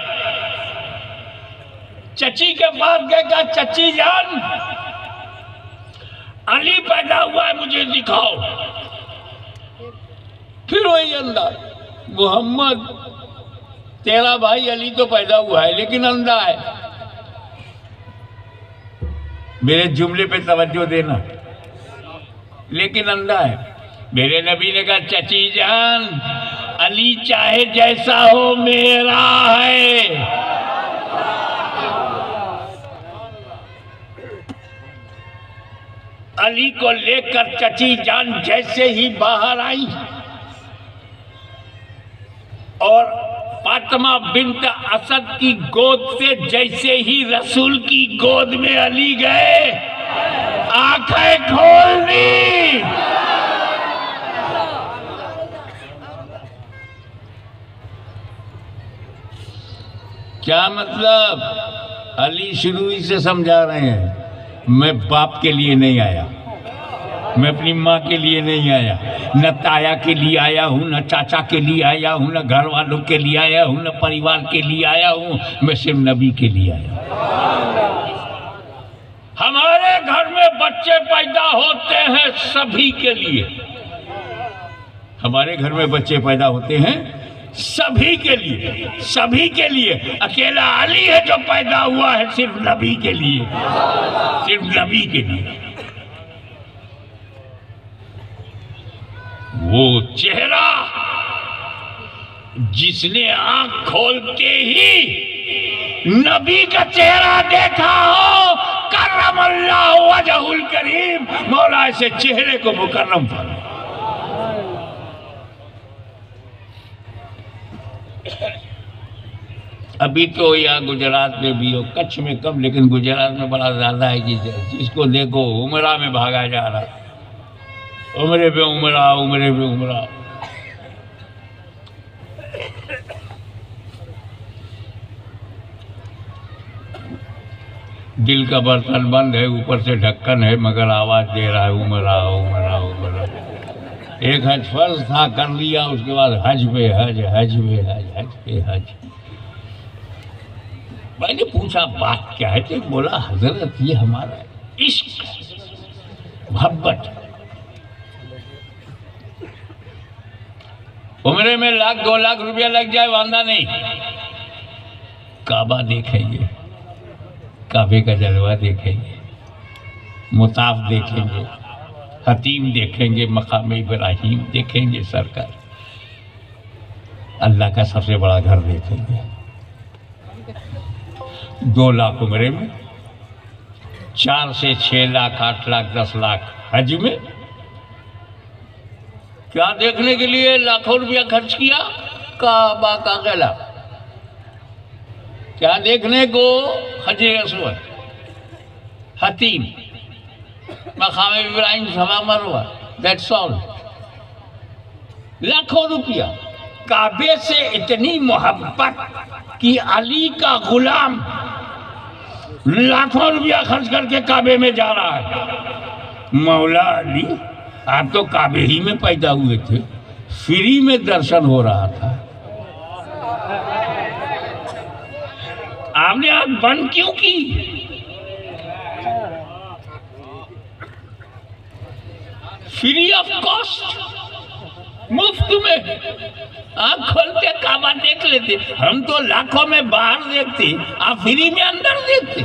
चची के पास गए, कहा चची जान, अली पैदा हुआ है, मुझे दिखाओ। फिर वही अंदाज, मोहम्मद तेरा भाई अली तो पैदा हुआ है लेकिन अंधा है। मेरे जुमले पे तवज्जो देना, लेकिन अंधा है। मेरे नबी ने कहा चची जान, अली चाहे जैसा हो मेरा है। अली को लेकर चची जान जैसे ही बाहर आई और फातिमा बिन्त असद की गोद से जैसे ही रसूल की गोद में अली गए, आंखें खोल दी। क्या मतलब? अली शुरू ही से समझा रहे हैं, मैं बाप के लिए नहीं आया, मैं अपनी माँ के लिए नहीं आया, न ताया के लिए आया हूँ, न चाचा के लिए आया हूँ, न घर वालों के लिए आया हूँ, न परिवार के लिए आया हूँ, मैं सिर्फ नबी के लिए आया हूँ। हमारे घर में बच्चे पैदा होते हैं सभी के लिए। हमारे घर में बच्चे पैदा होते हैं सभी के लिए, सभी के लिए। अकेला अली है जो पैदा हुआ है सिर्फ नबी के लिए, सिर्फ नबी के लिए। वो चेहरा जिसने आंख खोलते ही नबी का चेहरा देखा हो, करमल्लाहु वजहुल करीम, मौला ऐसे चेहरे को मुकर्रम फरमाए। अभी तो यहाँ गुजरात में भी हो, कच्छ में कम, लेकिन गुजरात में बड़ा ज्यादा है कि जिसको देखो उमरा में भागा जा रहा, उमरे पे उमरा, उमरे पे उमरा। दिल का बर्तन बंद है, ऊपर से ढक्कन है, मगर आवाज दे रहा है उमरा उमरा उमरा। एक हज फर्ज था, कर लिया, उसके बाद हज पे हज, हज पे हज, हज पे हज। मैंने पूछा बात क्या है, तो बोला हजरत ये हमारा इश्क मोहब्बत। उम्र में 1-2 लाख रुपया लग जाए वांदा नहीं, काबा देखेंगे, काबे का जलवा देखेंगे, मुताफ देखेंगे, हतीम देखेंगे, मकाम इब्राहिम देखेंगे, सरकार अल्लाह का सबसे बड़ा घर देखेंगे। 2 लाख उम्रे में, 4 से 6 लाख, 8 लाख, 10 लाख हज में। क्या देखने के लिए लाखों रुपया खर्च किया? काबा का गला। क्या देखने को? हजे अस्वद, हतीम, मकाम इब्राहिम, सवा मरवा, दैट्स ऑल। लाखों रुपया। काबे से इतनी मोहब्बत कि अली का गुलाम लाखों रुपया खर्च करके काबे में जा रहा है। मौला अली, आप तो काबे ही में पैदा हुए थे, फ्री में दर्शन हो रहा था, आपने आंख बंद क्यों की? फ्री ऑफ कॉस्ट, मुफ्त में। आप खोलते काबा देख लेते, हम तो लाखों में बाहर देखते, आप फ्री में अंदर देखते।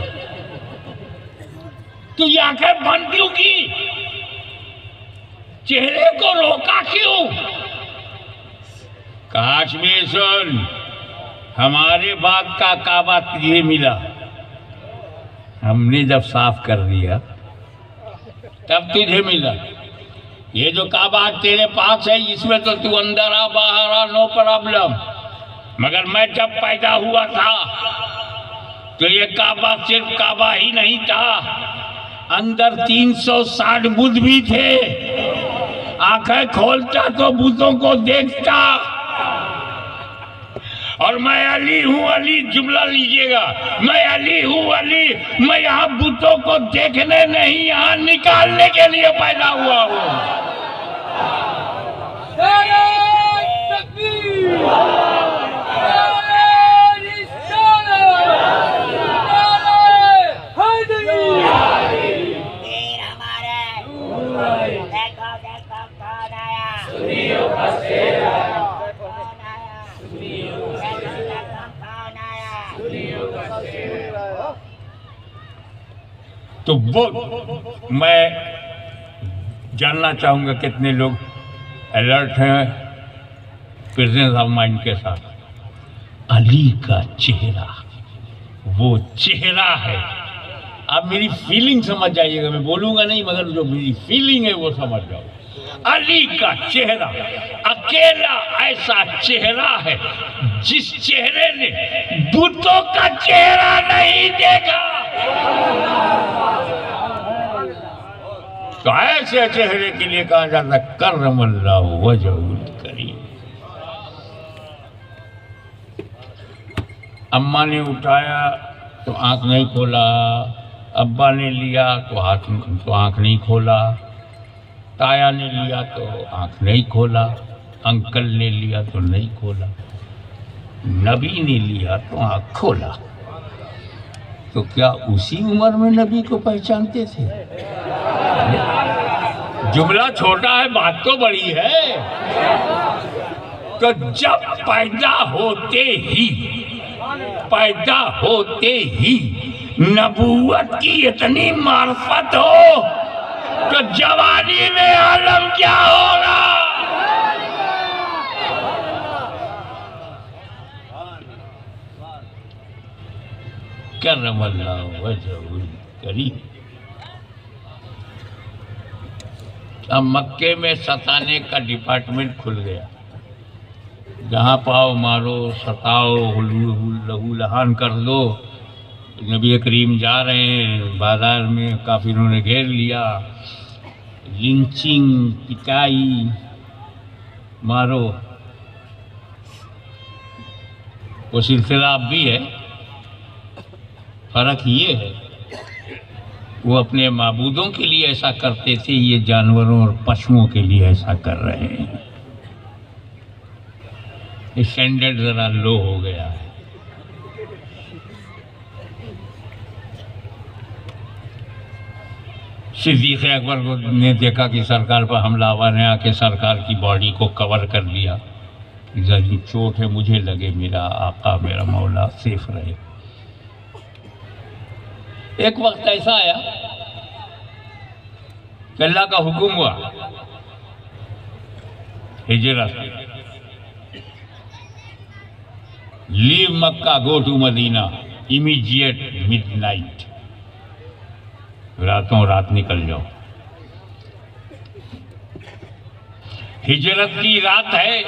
तो ये आंखें बंद क्यों की? चेहरे को रोका क्यों? काश में सुन, हमारे बाग का काबा तुझे मिला, हमने जब साफ कर दिया तब तुझे मिला। ये जो काबा तेरे पास है, इसमें तो तू अंदर आ बाहर आ, नो प्रॉब्लम। मगर मैं जब पैदा हुआ था तो ये काबा सिर्फ काबा ही नहीं था, अंदर 360 बुद्ध भी थे। आंखें खोलता तो बुद्धों को देखता। और मैं अली हूँ, अली जुमला लीजिएगा, मैं अली हूँ अली, मैं यहाँ बुतों को देखने नहीं, यहाँ निकालने के लिए पैदा हुआ हूँ। तो वो मैं जानना चाहूँगा कितने लोग अलर्ट हैं प्रेजेंस ऑफ माइंड के साथ। अली का चेहरा, वो चेहरा है। आप मेरी फीलिंग समझ जाइएगा, मैं बोलूँगा नहीं, मगर जो मेरी फीलिंग है वो समझ जाओ। अली का चेहरा अकेला ऐसा चेहरा है जिस चेहरे ने बुतों का चेहरा नहीं देखा। तो ऐसे चेहरे के लिए कहा जाता करमल्लाहु वजहुल करीम। अम्मा ने उठाया तो आंख नहीं खोला, अब्बा ने लिया तो आंख नहीं खोला, ताया ने लिया तो आंख नहीं खोला, अंकल ने लिया तो नहीं खोला, नबी ने लिया तो आंख खोला। तो क्या उसी उम्र में नबी को पहचानते थे? जुमला छोटा है, बात तो बड़ी है। तो जब पैदा होते ही नबूवत की इतनी मार्फत हो तो जवानी में आलम क्या होगा। करमल्लाहु वजहुल करीम। अब मक्के में सताने का डिपार्टमेंट खुल गया। जहाँ पाओ मारो, सताओ, लहू लहान कर दो। नबी करीम जा रहे हैं, बाजार में काफिरों ने घेर लिया। लिंचिंग, पिटाई, मारो, वो सिलसिला अब भी है। फर्क ये है वो अपने माबूदों के लिए ऐसा करते थे, ये जानवरों और पशुओं के लिए ऐसा कर रहे हैं। स्टैंडर्ड ज़रा लो हो गया है। सिद्दीक़ अकबर को ने देखा कि सरकार पर हमलावर ने आके सरकार की बॉडी को कवर कर लिया। जो चोट है मुझे लगे, मेरा आका मेरा मौला सेफ रहे। एक वक्त ऐसा आया कि अल्लाह का हुक्म हुआ हिजरत, leave Mecca, go to Medina, immediate midnight, रातों रात निकल जाओ। हिजरत की रात है,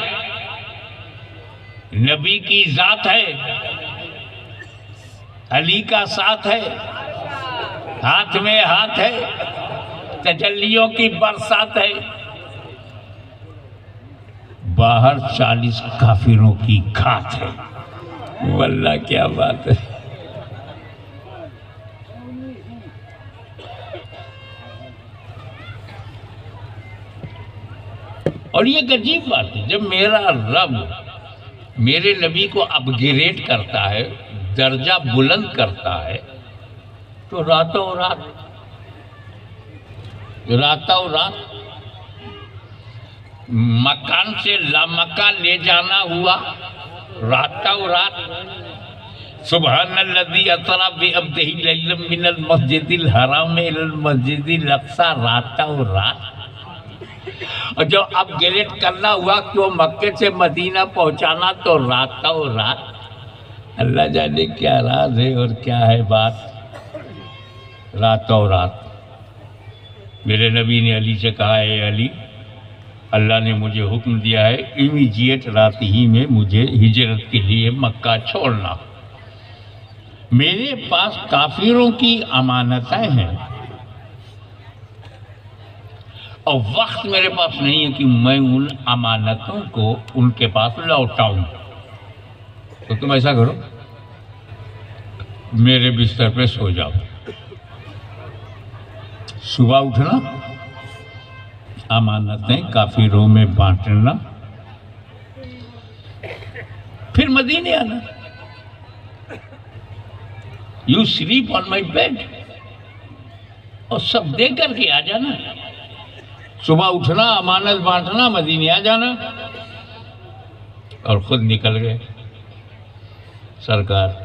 नबी की जात है, अली का साथ है, हाथ में हाथ है, तजल्लियों की बरसात है। बाहर 40 काफिरों की घात है। वल्लाह क्या बात है। और ये अजीब बात है, जब मेरा रब मेरे नबी को अपग्रेड करता है, दर्जा बुलंद करता है, तो रातों रात मकान से लामकान ले जाना हुआ। रातों रात सुबहानल्लज़ी असरा बिअब्दिही लैलन मिनल मस्जिदिल हराम इलल मस्जिदिल अक़सा, रातों रात। और जो अपग्रेड करना हुआ तो मक्के से मदीना पहुंचाना, तो रातों रात। अल्लाह जाने क्या राज है और क्या है बात। रातों रात मेरे नबी ने अली से कहा है, अली अल्लाह ने मुझे हुक्म दिया है इमीडिएट रात ही में मुझे हिजरत के लिए मक्का छोड़ना। मेरे पास काफिरों की अमानतें हैं और वक्त मेरे पास नहीं है कि मैं उन अमानतों को उनके पास लौटाऊं। तो तुम ऐसा करो, मेरे बिस्तर पे सो जाओ, सुबह उठना, अमानतें काफिरों में बांटना, फिर मदीने आना। You sleep on my bed, और सब दे करके आ जाना। सुबह उठना, अमानत बांटना, मदीने आ जाना। और खुद निकल गए सरकार।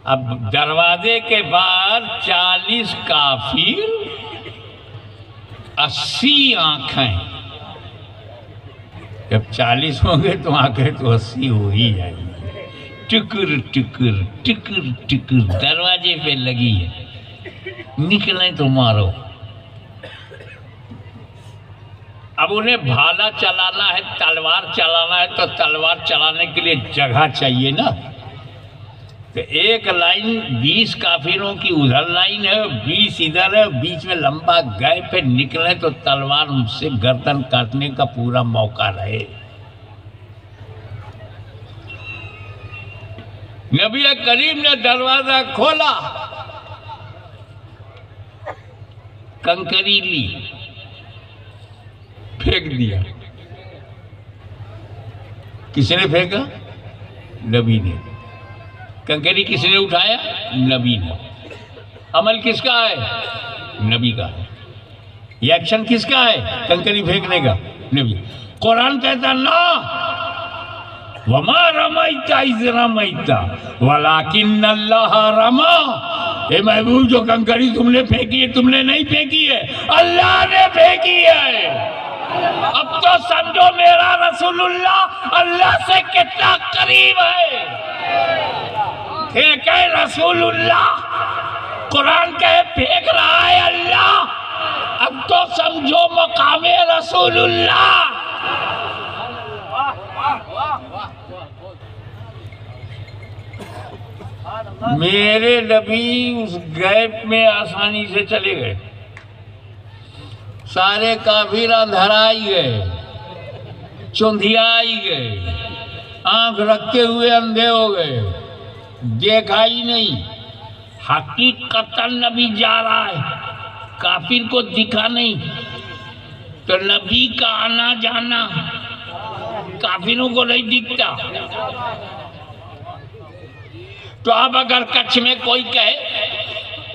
अब दरवाजे के बाहर 40 काफिर, 80 आंखें। जब 40 होंगे तो आंखें तो 80 हो ही जाएंगी। टिकर टिकर टिकर टिकर दरवाजे पे लगी है, निकले तो मारो। अब उन्हें भाला चलाना है, तलवार चलाना है, तो तलवार चलाने के लिए जगह चाहिए ना। तो एक लाइन 20 काफिरों की उधर लाइन है, 20 इधर है, बीच में लंबा गैप पे निकले तो तलवार मुझसे गर्दन काटने का पूरा मौका रहे। नबी करीम ने दरवाजा खोला, कंकरी ली, फेंक दिया। किसने फेंका? नबी ने। कंकरी किसने उठाया? नबी ने। अमल किसका है? नबी का है। ये एक्शन किसका है? कंकरी फेंकने का? नबी। कुरान कहता ना, वमा रमैता इज़ रमैता वलाकिन अल्लाह रमा। ए महबूब, जो कंकड़ी तुमने फेंकी है, तुमने नहीं फेंकी है, अल्लाह ने फेंकी है। अब तो समझो मेरा रसूलुल्लाह अल्लाह से कितना करीब है। फेंके रसूलुल्लाह, कुरान कहे फेंक रहा है अल्लाह। अब तो समझो मकामे रसूलुल्लाह। मेरे नबी उस गैप में आसानी से चले गए, सारे काफिर अंधराई गए, चुंधियाई गए, आंख रखे हुए अंधे हो गए, देखा ही नहीं। हकीकतन नबी जा रहा है, काफिर को दिखा नहीं। तो नबी का आना जाना काफिरों को नहीं दिखता। तो अब अगर कच्छ में कोई कहे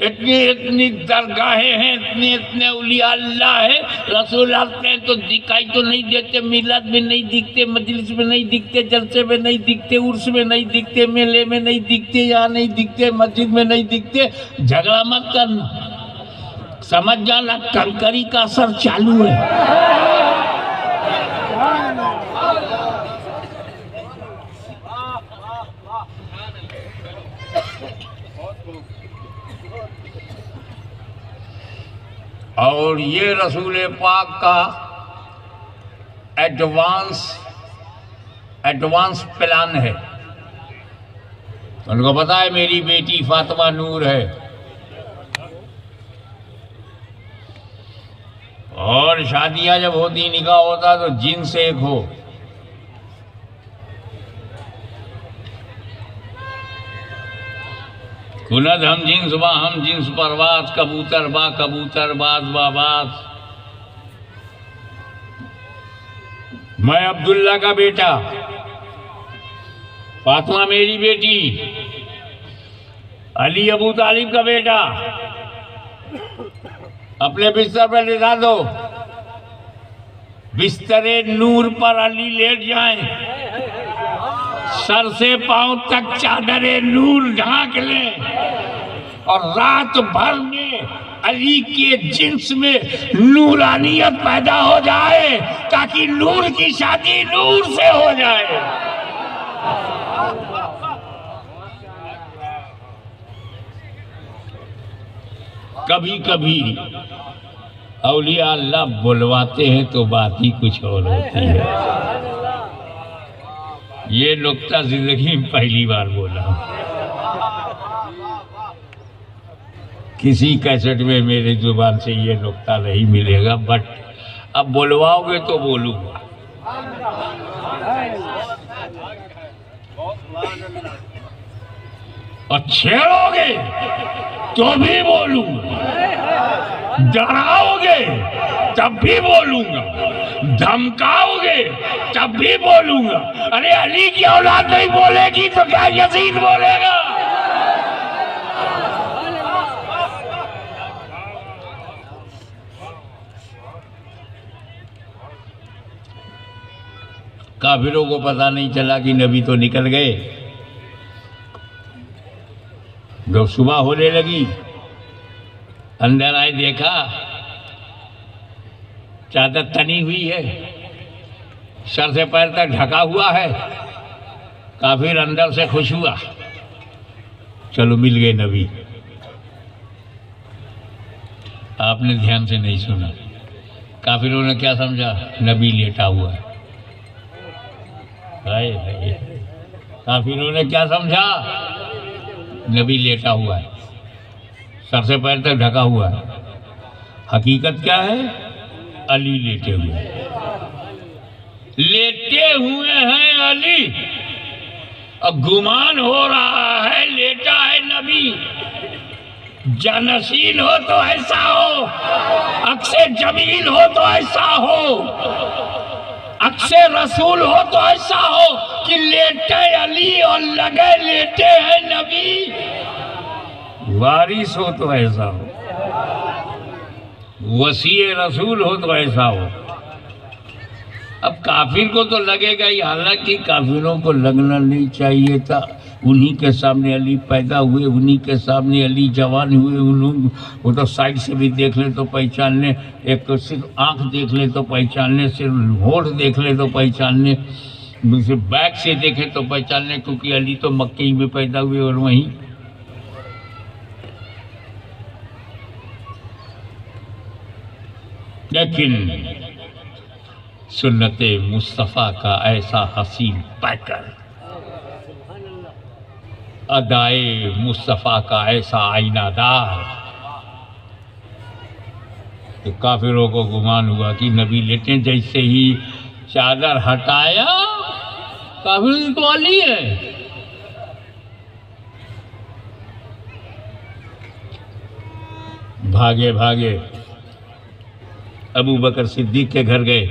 इतनी इतनी दरगाहें हैं, इतने इतने उलिया अल्लाह है, रसूल हैं, तो दिखाई तो नहीं देते, मिलाद में नहीं दिखते, मजलिस में नहीं दिखते, जलसे में नहीं दिखते, उर्स में नहीं दिखते, मेले में नहीं दिखते, यहाँ नहीं दिखते, मस्जिद में नहीं दिखते। झगड़ा मत करना, समझ जाना कंकरी का असर चालू है। और ये रसूल पाक का एडवांस प्लान है। उनको पता है मेरी बेटी फातिमा नूर है, और शादियां जब होती, निकाह होता तो जिन से एक हो। कुनद हम जिन्स बा हम जिन्स परवाज, कबूतर बा कबूतर बाज बाबाज। मैं अब्दुल्ला का बेटा, फातिमा मेरी बेटी, अली अबू तालिब का बेटा। अपने बिस्तर पर लेटा दो, बिस्तरे नूर पर अली लेट जाएं, सर से पांव तक चादरे नूर ढांक लें, और रात भर में अली के जिन्स में नूरानियत पैदा हो जाए, ताकि नूर की शादी नूर से हो जाए। कभी कभी औलिया अल्लाह बुलवाते हैं तो बात ही कुछ और होती है। ये नुक्ता जिंदगी में पहली बार बोला। किसी कैसेट में मेरे जुबान से ये नुक्ता नहीं मिलेगा, बट अब बुलवाओगे तो बोलूंगा। और छेड़ोगे तो भी बोलूंगा, डराओगे तब भी बोलूंगा, धमकाओगे तब भी बोलूंगा। अरे अली की औलाद नहीं बोलेगी तो क्या यजीद बोलेगा? काफिरों को पता नहीं चला कि नबी तो निकल गए। जब सुबह होने लगी, अंदर आए, देखा चादर तनी हुई है, सर से पैर तक ढका हुआ है। काफिर अंदर से खुश हुआ, चलो मिल गए नबी। आपने ध्यान से नहीं सुना। काफिरों ने क्या समझा? नबी लेटा हुआ है। काफिरों ने क्या समझा? नबी लेटा हुआ है, सर से पैर तक ढका हुआ है। हकीकत क्या है? अली लेटे हुए हैं अली। अब गुमान हो रहा है लेटा है नबी। जानशीन हो तो ऐसा हो, अक्से जमील हो तो ऐसा हो, अक्से रसूल हो तो ऐसा हो कि लेटे अली और लगे लेटे हैं नबी। वारिस हो तो ऐसा हो, वसी रसूल हो तो ऐसा हो। अब काफिर को तो लगेगा ही, हालांकि काफिरों को लगना नहीं चाहिए था। उन्हीं के सामने अली पैदा हुए, उन्हीं के सामने अली जवान हुए। उन्होंने वो तो साइड से भी देख ले तो पहचान ले, एक सिर्फ आंख देख ले तो पहचान ले, सिर्फ होठ देख ले तो पहचान ले, दूसरे बैक से देखे तो पहचान ले, क्योंकि अली तो मक्के में पैदा हुए और वहीं। लेकिन सुन्नते मुस्तफ़ा का ऐसा हसीन पैकर, अदाए मुस्तफ़ा का ऐसा आईनादार, तो काफिरों को गुमान हुआ कि नबी लेटे, जैसे ही चादर हटाया काफिर तो अली है। भागे भागे अबू बकर सिद्दीक के घर गए।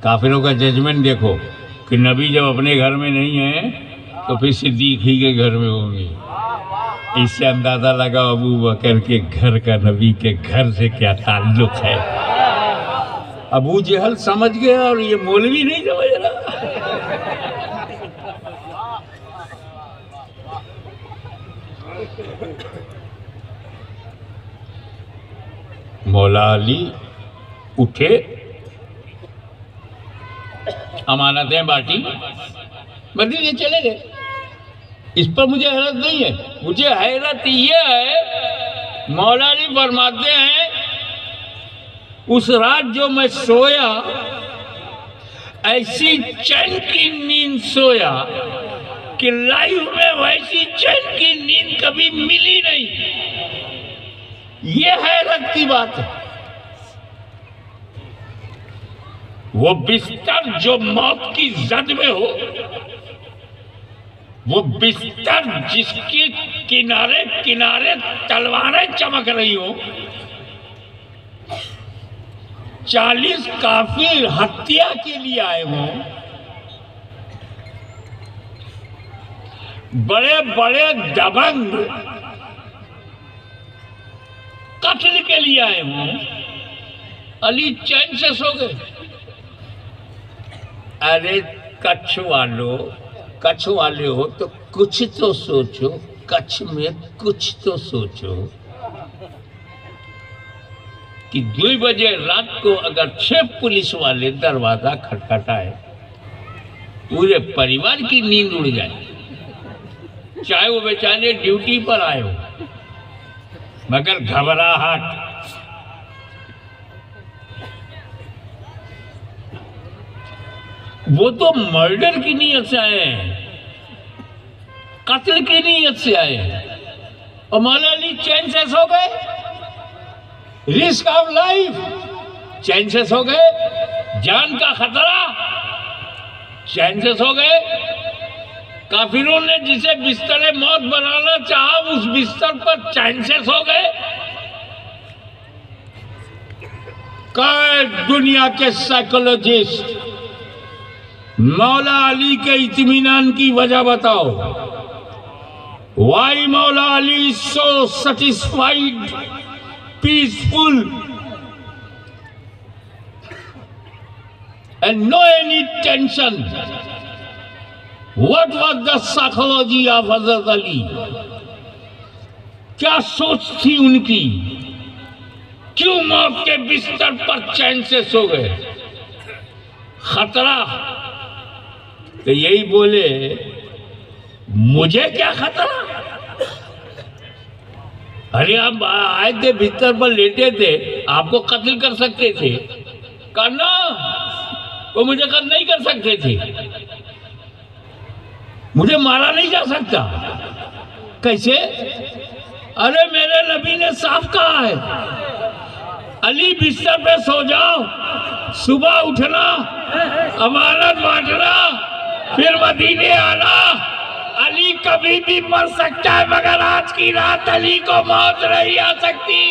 काफिरों का जजमेंट देखो कि नबी जब अपने घर में नहीं है तो फिर सिद्दीक ही के घर में होंगे। इससे अंदाज़ा लगा अबू बकर के घर का नबी के घर से क्या ताल्लुक है। अबू जहल समझ गया और ये मौलवी नहीं समझ रहा। मौला अली उठे, अमानतें बांटी, मदीने चले गए। इस पर मुझे हैरत नहीं है, मुझे हैरत ये है, मौला अली फरमाते हैं उस रात जो मैं सोया ऐसी चैन की नींद सोया कि लाइफ में वैसी चैन की नींद कभी मिली नहीं। ये हैरत की बात है। वो बिस्तर जो मौत की जद में हो, वो बिस्तर जिसके किनारे किनारे तलवारें चमक रही हो, 40 काफिर हत्या के लिए आए हों, बड़े बड़े दबंग कत्ल के लिए आए हों, अली चैन से सो गए। अरे कच्छ वाले हो तो कुछ तो सोचो, कच्छ में कुछ तो सोचो कि 2 बजे रात को अगर 6 पुलिस वाले दरवाजा खटखटाए, पूरे परिवार की नींद उड़ जाए, चाहे वो बेचारे ड्यूटी पर आए हो, मगर घबराहट। वो तो मर्डर की नीयत से आए हैं, कत्ल की नीयत से आए हैं, और मौला अली चैन से सो गए। रिस्क ऑफ लाइफ, चैन से सो गए। जान का खतरा, चैन से सो गए। काफिरों ने जिसे बिस्तर मौत बनाना चाहा, उस बिस्तर पर चैन से सो गए। दुनिया के साइकोलॉजिस्ट मौला अली के इत्मीनान की वजह बताओ। वाई मौला Ali so satisfied, peaceful and no any tension. What was the psychology of Hazrat Ali? क्या सोच थी उनकी? क्यों मौत के बिस्तर पर चैन से सो गए? खतरा तो यही बोले, मुझे क्या खतरा? अरे आप आए थे, बिस्तर पर लेटे थे, आपको कत्ल कर सकते थे, करना, वो मुझे कत्ल नहीं कर सकते थे, मुझे मारा नहीं जा सकता। कैसे? अरे मेरे नबी ने साफ कहा है, अली बिस्तर पे सो जाओ, सुबह उठना, अमानत बांटना, फिर मदीने आना। अली कभी भी मर सकता है, मगर आज की रात अली को मौत नहीं आ सकती।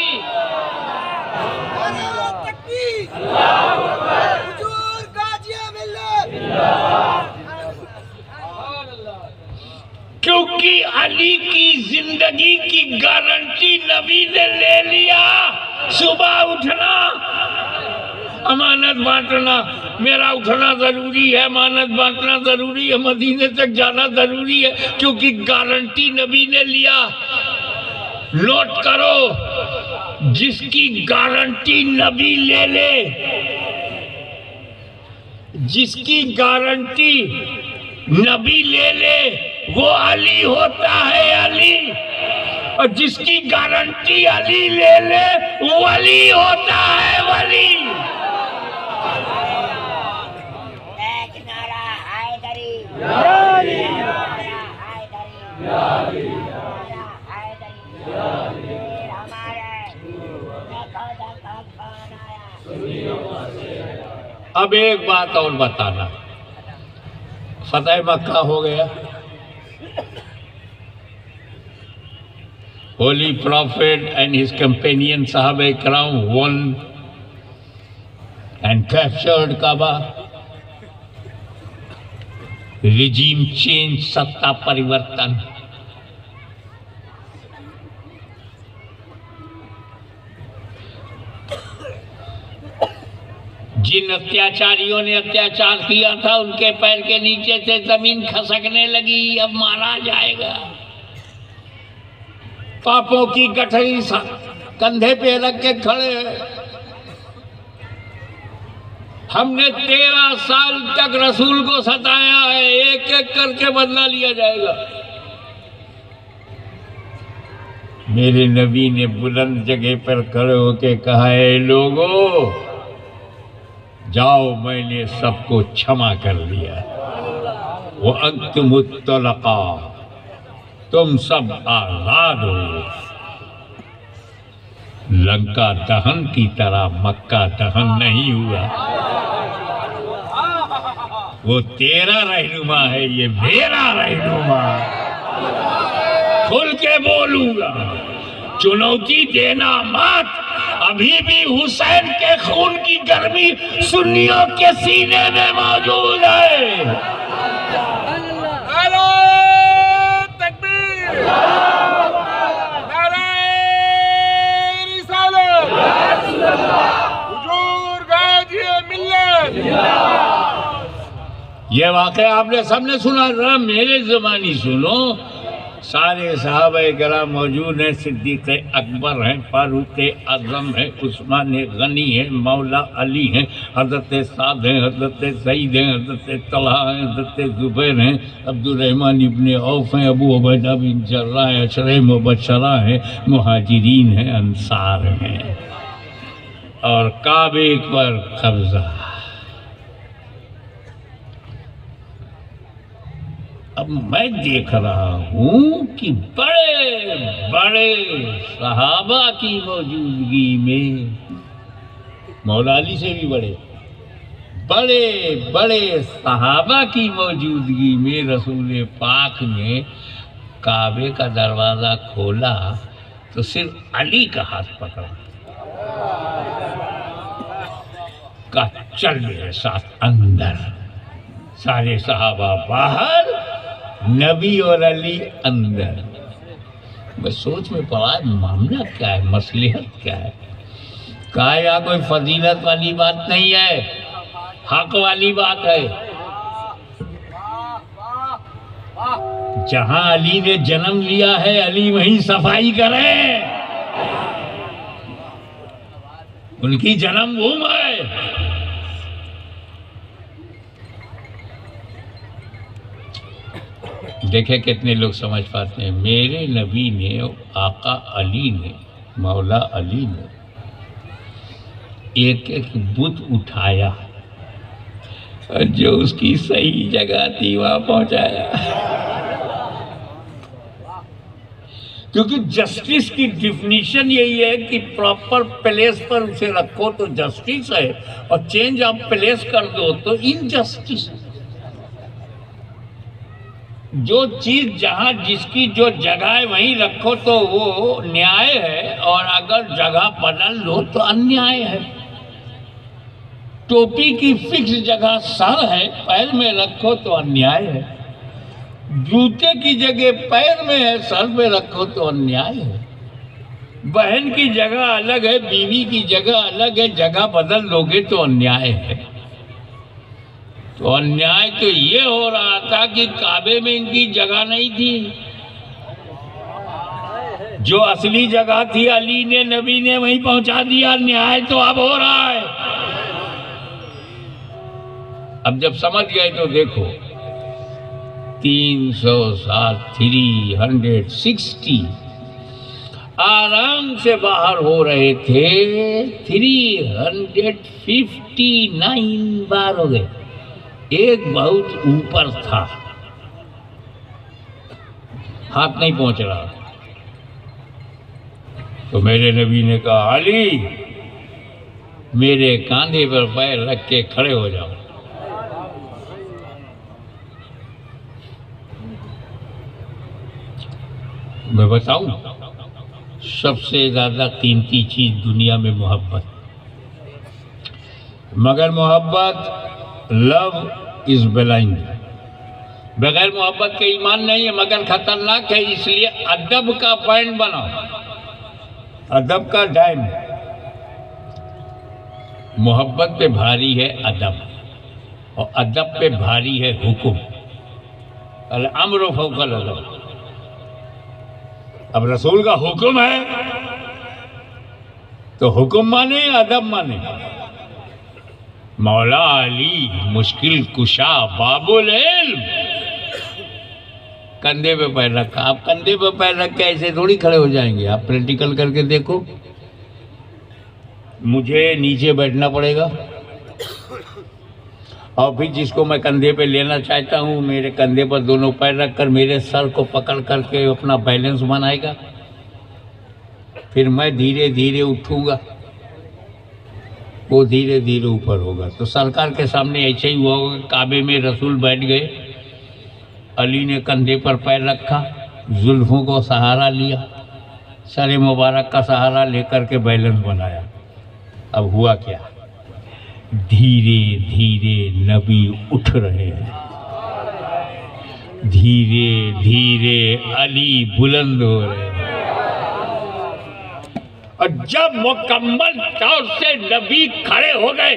क्योंकि अली की जिंदगी की गारंटी नबी ने ले लिया। सुबह उठना, अमानत बांटना, मेरा उठना ज़रूरी है, मानत बांटना ज़रूरी है, मदीने तक जाना ज़रूरी है, क्योंकि गारंटी नबी ने लिया। नोट करो, जिसकी गारंटी नबी ले ले, जिसकी गारंटी नबी ले ले वो अली होता है, अली। और जिसकी गारंटी अली ले ले वो वली होता है, वली। अब एक बात और बताना, फतेह मक्का हो गया, holy prophet and his companion साहबे कराम won and captured Kaaba, regime change, सत्ता परिवर्तन। जिन अत्याचारियों ने अत्याचार किया था उनके पैर के नीचे से जमीन खसकने लगी, अब मारा जाएगा। पापों की गठरी कंधे पे रख के खड़े हैं। हमने 13 साल तक रसूल को सताया है, एक एक करके बदला लिया जाएगा। मेरे नबी ने बुलंद जगह पर खड़े होके कहा है, लोगों जाओ, मैंने सबको क्षमा कर दिया। वो अंतमुत्तलका, तुम सब आजाद हो। लंका दहन की तरह मक्का दहन नहीं हुआ। वो तेरा रहनुमा है, ये मेरा रहनुमा। खुल के बोलूंगा, चुनौती देना मत। अभी भी हुसैन के खून की गर्मी सुन्नियों के सीने में मौजूद है। नारे तकबीर, नारे रिसालत, हुजूर गाजी मिल्लत। ये वाक़या आपने सबने सुना, जरा मेरे ज़बानी सुनो। सारे सहाबाए किराम मौजूद हैं, सिद्दीक़ अकबर हैं, फारूक आज़म हैं, उस्मान गनी हैं, मौला अली हैं, हज़रत साद हैं, हज़रत सईद हैं, हज़रत तलहा हैं, हज़रत ज़ुबैर हैं, अब्दुर्रहमान इब्ने औफ हैं, अबू उबैदा बिन जर्राह हैं, अशरे मुबश्शरा हैं, मुहाजिरीन हैं, अंसार हैं, और काबे पर कब्ज़ा। अब मैं देख रहा हूँ कि बड़े बड़े सहाबा की मौजूदगी में, मौला अली से भी बड़े बड़े बड़े सहाबा की मौजूदगी में रसूल पाक ने काबे का दरवाज़ा खोला तो सिर्फ अली का हाथ पकड़ा, का चल मेरे साथ अंदर। सारे सहाबा बाहर, नबी और अली अंदर। मैं सोच में पड़ा, मामला क्या है, मसलहत क्या है। कहा यहाँ कोई फजीलत वाली बात नहीं है, हक वाली बात है। जहां अली ने जन्म लिया है, अली वहीं सफाई करे, उनकी जन्मभूमि है। देखे कितने लोग समझ पाते हैं। मेरे नबी ने, आका अली ने, मौला अली ने एक एक बुत उठाया और जो उसकी सही जगह थी वहां पहुंचाया। क्योंकि जस्टिस की डिफिनीशन यही है कि प्रॉपर प्लेस पर उसे रखो तो जस्टिस है, और चेंज ऑफ प्लेस कर दो तो इनजस्टिस। जो चीज जहां जिसकी जो जगह है वहीं रखो तो वो न्याय है, और अगर जगह बदल लो तो अन्याय है। टोपी की फिक्स जगह सर है, पैर में रखो तो अन्याय है। जूते की जगह पैर में है, सर में रखो तो अन्याय है। बहन की जगह अलग है, बीवी की जगह अलग है, जगह बदल लोगे तो अन्याय है। तो अन्याय तो ये हो रहा था कि काबे में इनकी जगह नहीं थी। जो असली जगह थी अली ने, नबी ने वहीं पहुंचा दिया। न्याय तो अब हो रहा है। अब जब समझ गए तो देखो 300 साल 360 आराम से बाहर हो रहे थे। 359 बार हो गए। एक बहुत ऊपर था, हाथ नहीं पहुंच रहा। तो मेरे नबी ने कहा अली मेरे कांधे पर पैर रख के खड़े हो जाओ। मैं बताऊं, सबसे ज्यादा कीमती चीज दुनिया में मोहब्बत, मगर मोहब्बत लव इज ब्लाइंड। बगैर मोहब्बत के ईमान नहीं है, मगर खतरनाक है। इसलिए अदब का पॉइंट बनाओ, अदब का डायम। मोहब्बत पे भारी है अदब, और अदब पे भारी है हुक्म। अल अम्र फौकल अदब। अब रसूल का हुक्म है तो हुक्म माने, अदब माने। मौला अली मुश्किल कुशा बाबुल इल्म, कंधे पे पैर रखा। आप कंधे पे पैर रख के ऐसे थोड़ी खड़े हो जाएंगे। आप प्रैक्टिकल करके देखो। मुझे नीचे बैठना पड़ेगा, और फिर जिसको मैं कंधे पे लेना चाहता हूँ मेरे कंधे पर दोनों पैर रखकर मेरे सर को पकड़ करके अपना बैलेंस बनाएगा। फिर मैं धीरे धीरे उठूंगा, वो धीरे धीरे ऊपर होगा। तो सरकार के सामने ऐसे ही हुआ होगा। काबे में रसूल बैठ गए, अली ने कंधे पर पैर रखा, जुल्फों को सहारा लिया, सर मुबारक का सहारा लेकर के बैलेंस बनाया। अब हुआ क्या, धीरे धीरे नबी उठ रहे हैं, धीरे धीरे अली बुलंद हो रहे हैं। और जब मुकम्मल तौर से नबी खड़े हो गए,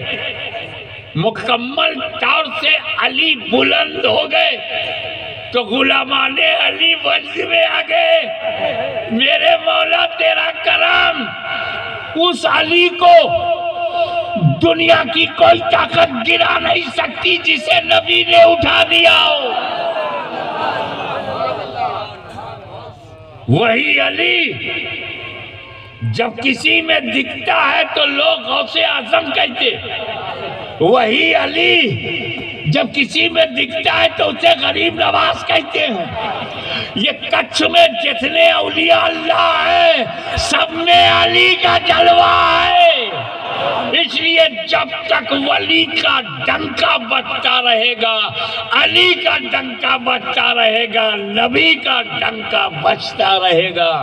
मुकम्मल तौर से अली बुलंद हो गए, तो गुलामाने अली वज्ज में आ गए। मेरे मौला तेरा करम, उस अली को दुनिया की कोई ताकत गिरा नहीं सकती जिसे नबी ने उठा दिया हो। वही अली जब किसी में दिखता है तो लोग गौसे आजम कहते, वही अली जब किसी में दिखता है तो उसे गरीब नवाज कहते हैं। ये कच्छ में जितने औलिया अल्लाह है सब में अली का जलवा है। इसलिए जब तक वली का डंका बजता रहेगा, अली का डंका बजता रहेगा, नबी का डंका बजता रहेगा,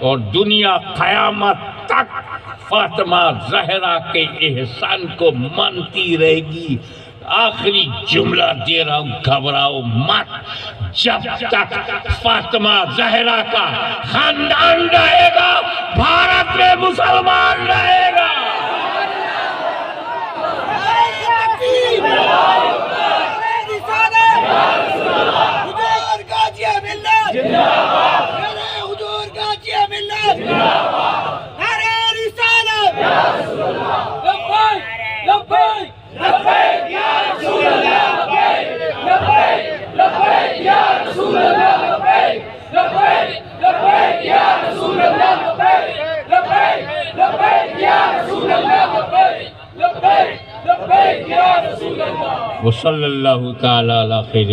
और दुनिया क़यामत तक फातिमा ज़हरा के एहसान को मानती रहेगी। आखिरी जुमला दे रहा हूं, घबराओ मत। जब तक फातिमा ज़हरा का खानदान रहेगा, भारत में मुसलमान रहेगा। वसल्लल्लाहु तआला अला खैर।